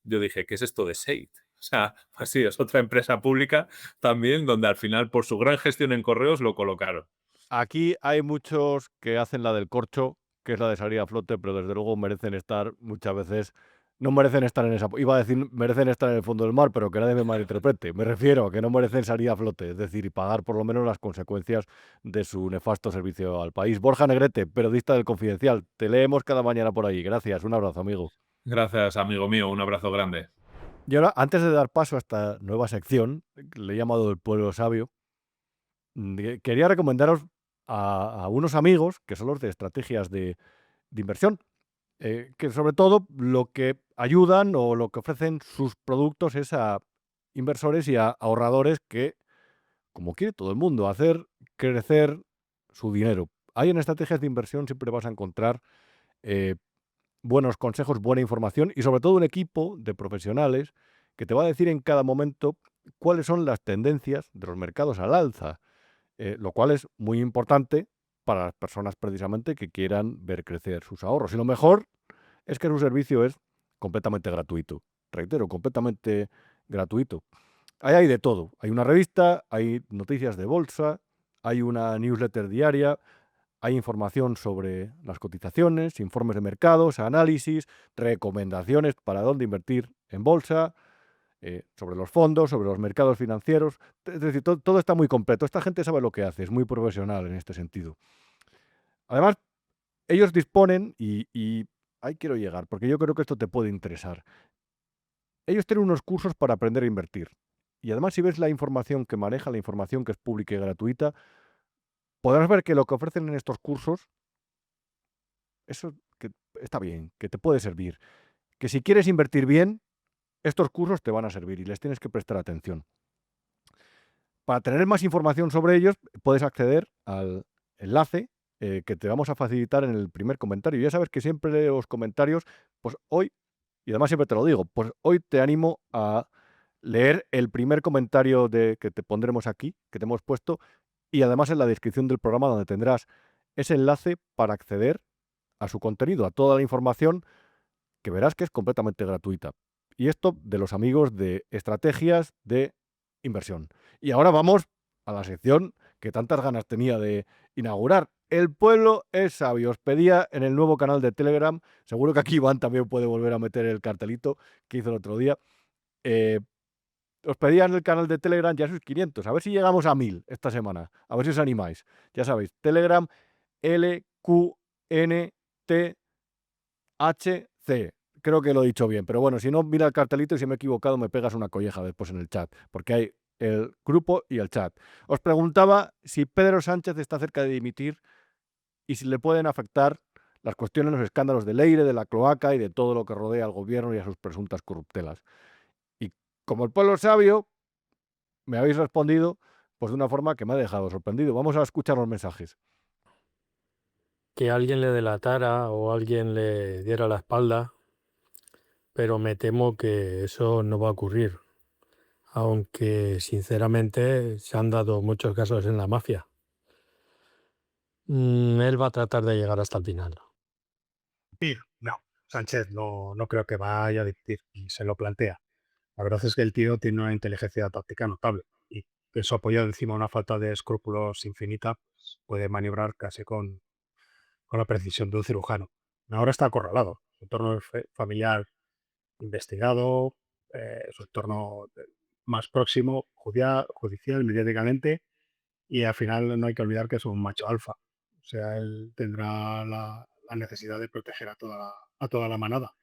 yo dije, ¿qué es esto de SEIT? O sea, pues sí, es otra empresa pública también donde al final por su gran gestión en correos lo colocaron. Aquí hay muchos que hacen la del corcho, que es la de salir a flote, pero desde luego merecen estar muchas veces, no merecen estar en esa, iba a decir merecen estar en el fondo del mar, pero que nadie me malinterprete. Me refiero a que no merecen salir a flote, es decir, y pagar por lo menos las consecuencias de su nefasto servicio al país. Borja Negrete, periodista del Confidencial, te leemos cada mañana por ahí. Gracias, un abrazo, amigo. Gracias, amigo mío, un abrazo grande. Y ahora, antes de dar paso a esta nueva sección, que le he llamado El Pueblo Sabio, quería recomendaros a unos amigos que son los de estrategias de inversión, que sobre todo lo que ayudan o lo que ofrecen sus productos es a inversores y a ahorradores que, como quiere todo el mundo, hacer crecer su dinero. Ahí en estrategias de inversión siempre vas a encontrar buenos consejos, buena información y sobre todo un equipo de profesionales que te va a decir en cada momento cuáles son las tendencias de los mercados al alza, lo cual es muy importante para las personas precisamente que quieran ver crecer sus ahorros. Y lo mejor es que su servicio es completamente gratuito. Reitero, completamente gratuito. Ahí hay de todo. Hay una revista, hay noticias de bolsa, hay una newsletter diaria, hay información sobre las cotizaciones, informes de mercados, análisis, recomendaciones para dónde invertir en bolsa, sobre los fondos, sobre los mercados financieros. Es decir, todo está muy completo. Esta gente sabe lo que hace, es muy profesional en este sentido. Además, ellos disponen, y ahí quiero llegar, porque yo creo que esto te puede interesar. Ellos tienen unos cursos para aprender a invertir. Y además, si ves la información que maneja, la información que es pública y gratuita, podrás ver que lo que ofrecen en estos cursos, eso que está bien, que te puede servir. Que si quieres invertir bien, estos cursos te van a servir y les tienes que prestar atención. Para tener más información sobre ellos, puedes acceder al enlace que te vamos a facilitar en el primer comentario. Ya sabes que siempre los comentarios, pues hoy, y además siempre te lo digo, pues hoy te animo a leer el primer comentario que te pondremos aquí, que te hemos puesto, y además en la descripción del programa donde tendrás ese enlace para acceder a su contenido, a toda la información que verás que es completamente gratuita. Y esto de los amigos de estrategias de inversión. Y ahora vamos a la sección que tantas ganas tenía de inaugurar. El pueblo es sabio. Os pedía en el nuevo canal de Telegram, seguro que aquí Iván también puede volver a meter el cartelito que hizo el otro día. Os pedía en el canal de Telegram ya sus 500. A ver si llegamos a 1000 esta semana. A ver si os animáis. Ya sabéis, Telegram LQNTHC. Creo que lo he dicho bien, pero bueno, si no, mira el cartelito y si me he equivocado me pegas una colleja después en el chat, porque hay el grupo y el chat. Os preguntaba si Pedro Sánchez está cerca de dimitir y si le pueden afectar las cuestiones, los escándalos del Leire, de la cloaca y de todo lo que rodea al gobierno y a sus presuntas corruptelas. Y como el pueblo sabio, me habéis respondido pues de una forma que me ha dejado sorprendido. Vamos a escuchar los mensajes. Que alguien le delatara o alguien le diera la espalda, pero me temo que eso no va a ocurrir, aunque sinceramente se han dado muchos casos en la mafia. Él va a tratar de llegar hasta el final. No, Sánchez no creo que vaya a dimitir y se lo plantea. La verdad es que el tío tiene una inteligencia táctica notable y eso apoyado encima de una falta de escrúpulos infinita, pues, puede maniobrar casi con la precisión de un cirujano. Ahora está acorralado. Su entorno familiar investigado, su entorno más próximo, judicial, mediáticamente, y al final no hay que olvidar que es un macho alfa. O sea, él tendrá la necesidad de proteger a toda la manada.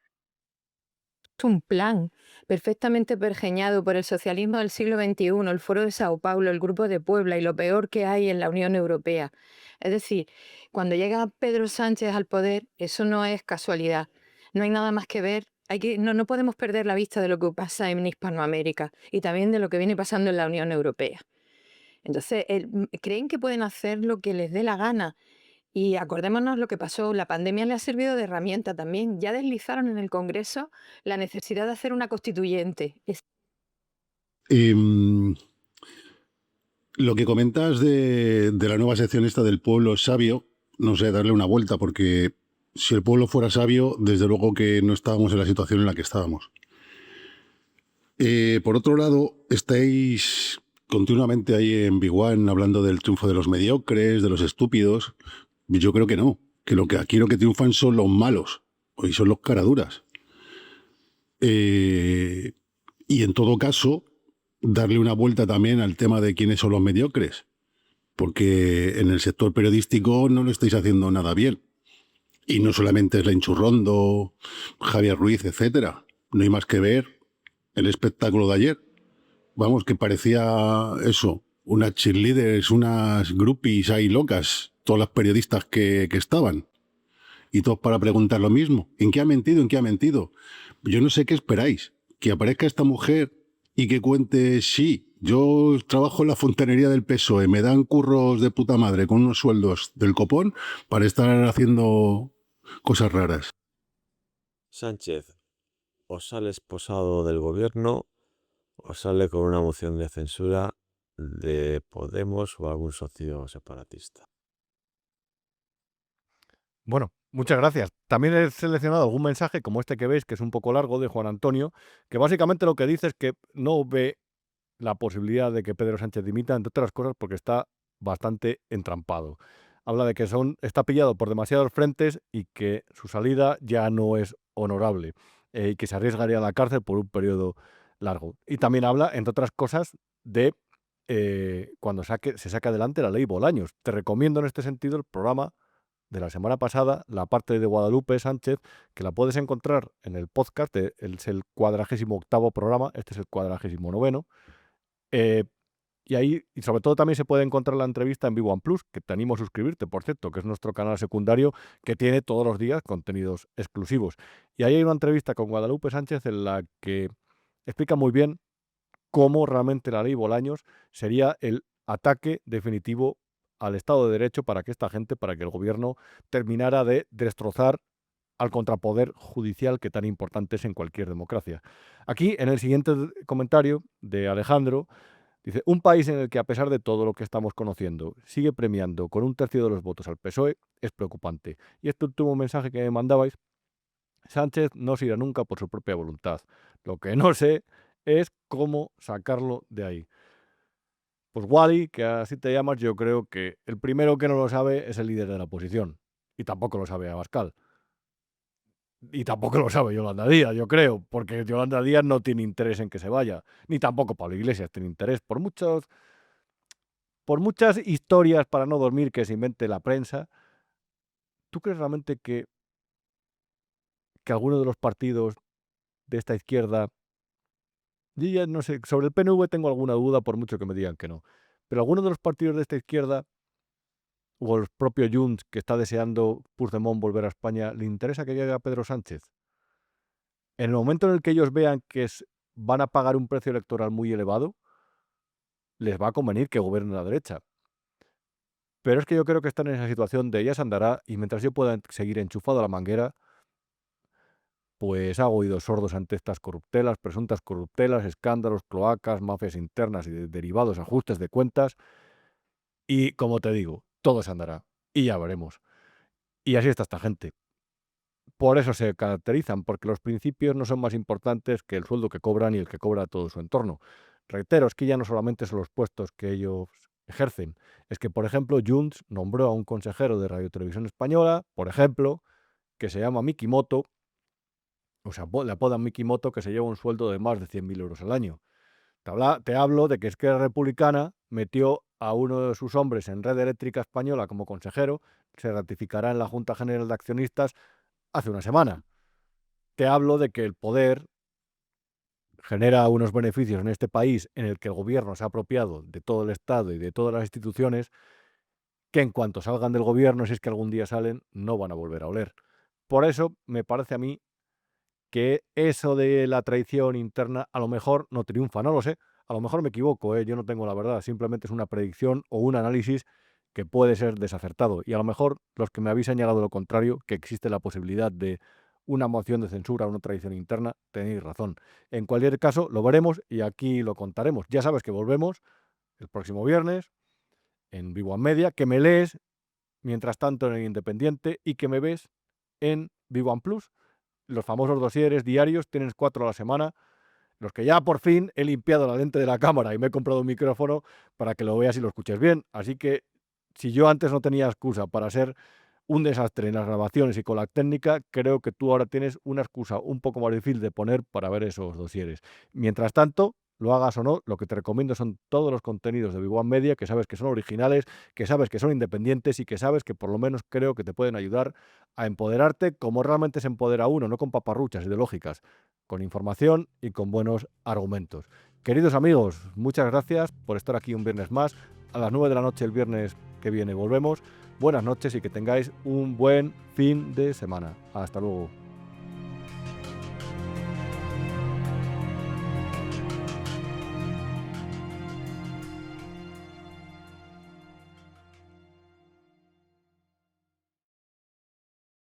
Es un plan perfectamente pergeñado por el socialismo del siglo XXI, el Foro de Sao Paulo, el Grupo de Puebla y lo peor que hay en la Unión Europea. Es decir, cuando llega Pedro Sánchez al poder, eso no es casualidad. No hay nada más que ver. No podemos perder la vista de lo que pasa en Hispanoamérica y también de lo que viene pasando en la Unión Europea. Entonces, creen que pueden hacer lo que les dé la gana. Y acordémonos lo que pasó, la pandemia le ha servido de herramienta también. Ya deslizaron en el Congreso la necesidad de hacer una constituyente. Lo que comentas de la nueva sección esta del pueblo sabio, no sé, darle una vuelta, porque si el pueblo fuera sabio, desde luego que no estábamos en la situación en la que estábamos. Por otro lado, estáis continuamente ahí en Big One hablando del triunfo de los mediocres, de los estúpidos. Yo creo que no, que aquí lo que triunfan son los malos, y son los caraduras. Y en todo caso, darle una vuelta también al tema de quiénes son los mediocres, porque en el sector periodístico no lo estáis haciendo nada bien. Y no solamente es Lenchu Rondo, Javier Ruiz, etcétera. No hay más que ver el espectáculo de ayer. Vamos, que parecía eso, unas cheerleaders, unas groupies ahí locas, todas las periodistas que estaban. Y todos para preguntar lo mismo. ¿En qué ha mentido? ¿En qué ha mentido? Yo no sé qué esperáis. Que aparezca esta mujer y que cuente, sí, yo trabajo en la fontanería del PSOE, me dan curros de puta madre con unos sueldos del copón para estar haciendo cosas raras. Sánchez, o sale esposado del gobierno o sale con una moción de censura de Podemos o algún socio separatista. Bueno, muchas gracias. También he seleccionado algún mensaje como este que veis, que es un poco largo, de Juan Antonio, que básicamente lo que dice es que no ve la posibilidad de que Pedro Sánchez dimita, entre otras cosas, porque está bastante entrampado. Habla de que está pillado por demasiados frentes y que su salida ya no es honorable y que se arriesgaría a la cárcel por un periodo largo. Y también habla, entre otras cosas, de cuando se saque adelante la ley Bolaños. Te recomiendo en este sentido el programa de la semana pasada, la parte de Guadalupe Sánchez, que la puedes encontrar en el podcast, es el 48º programa, este es el 49º. Y ahí, y sobre todo también se puede encontrar la entrevista en Big One Plus, que te animo a suscribirte, por cierto, que es nuestro canal secundario que tiene todos los días contenidos exclusivos. Y ahí hay una entrevista con Guadalupe Sánchez en la que explica muy bien cómo realmente la ley Bolaños sería el ataque definitivo al Estado de Derecho para que esta gente, para que el gobierno terminara de destrozar al contrapoder judicial que tan importante es en cualquier democracia. Aquí, en el siguiente comentario de Alejandro, dice, un país en el que a pesar de todo lo que estamos conociendo, sigue premiando con 1/3 de los votos al PSOE, es preocupante. Y este último mensaje que me mandabais, Sánchez no se irá nunca por su propia voluntad. Lo que no sé es cómo sacarlo de ahí. Pues Wally, que así te llamas, yo creo que el primero que no lo sabe es el líder de la oposición. Y tampoco lo sabe Abascal. Y tampoco lo sabe Yolanda Díaz, yo creo, porque Yolanda Díaz no tiene interés en que se vaya. Ni tampoco Pablo Iglesias tiene interés. Por muchas historias para no dormir que se invente la prensa, ¿tú crees realmente que alguno de los partidos de esta izquierda... Yo ya no sé, sobre el PNV tengo alguna duda por mucho que me digan que no. Pero alguno de los partidos de esta izquierda o el propio Junts que está deseando Puigdemont volver a España, ¿le interesa que llegue a Pedro Sánchez? En el momento en el que ellos vean que van a pagar un precio electoral muy elevado, les va a convenir que gobierne la derecha. Pero es que yo creo que están en esa situación de ya se andará y mientras yo pueda seguir enchufado a la manguera, pues hago oídos sordos ante estas corruptelas, presuntas corruptelas, escándalos, cloacas, mafias internas y derivados, ajustes de cuentas. Y como te digo, todo se andará y ya veremos. Y así está esta gente. Por eso se caracterizan, porque los principios no son más importantes que el sueldo que cobran y el que cobra todo su entorno. Reitero, es que ya no solamente son los puestos que ellos ejercen, es que, por ejemplo, Junts nombró a un consejero de Radio Televisión Española, por ejemplo, que se llama Miki Moto, o sea, le apodan Miki Moto, que se lleva un sueldo de más de 100.000 euros al año. Te hablo de que Esquerra Republicana metió a uno de sus hombres en Red Eléctrica Española como consejero, se ratificará en la Junta General de Accionistas hace una semana. Te hablo de que el poder genera unos beneficios en este país en el que el gobierno se ha apropiado de todo el Estado y de todas las instituciones que en cuanto salgan del gobierno, si es que algún día salen, no van a volver a oler. Por eso me parece a mí que eso de la traición interna a lo mejor no triunfa, no lo sé, a lo mejor me equivoco, yo no tengo la verdad, simplemente es una predicción o un análisis que puede ser desacertado y a lo mejor los que me habéis señalado lo contrario, que existe la posibilidad de una moción de censura o una traición interna, tenéis razón. En cualquier caso, lo veremos y aquí lo contaremos. Ya sabes que volvemos el próximo viernes en Big One Media, que me lees mientras tanto en El Independiente y que me ves en Big One Plus. Los famosos dosieres diarios, tienes 4 a la semana. los que ya por fin he limpiado la lente de la cámara y me he comprado un micrófono para que lo veas y lo escuches bien. Así que si yo antes no tenía excusa para ser un desastre en las grabaciones y con la técnica, creo que tú ahora tienes una excusa un poco más difícil de poner para ver esos dosieres. Mientras tanto, lo hagas o no, lo que te recomiendo son todos los contenidos de Big One Media, que sabes que son originales, que sabes que son independientes y que sabes que por lo menos creo que te pueden ayudar a empoderarte como realmente se empodera uno, no con paparruchas ideológicas, con información y con buenos argumentos. Queridos amigos, muchas gracias por estar aquí un viernes más. A las 9 de la noche el viernes que viene volvemos. Buenas noches y que tengáis un buen fin de semana. Hasta luego.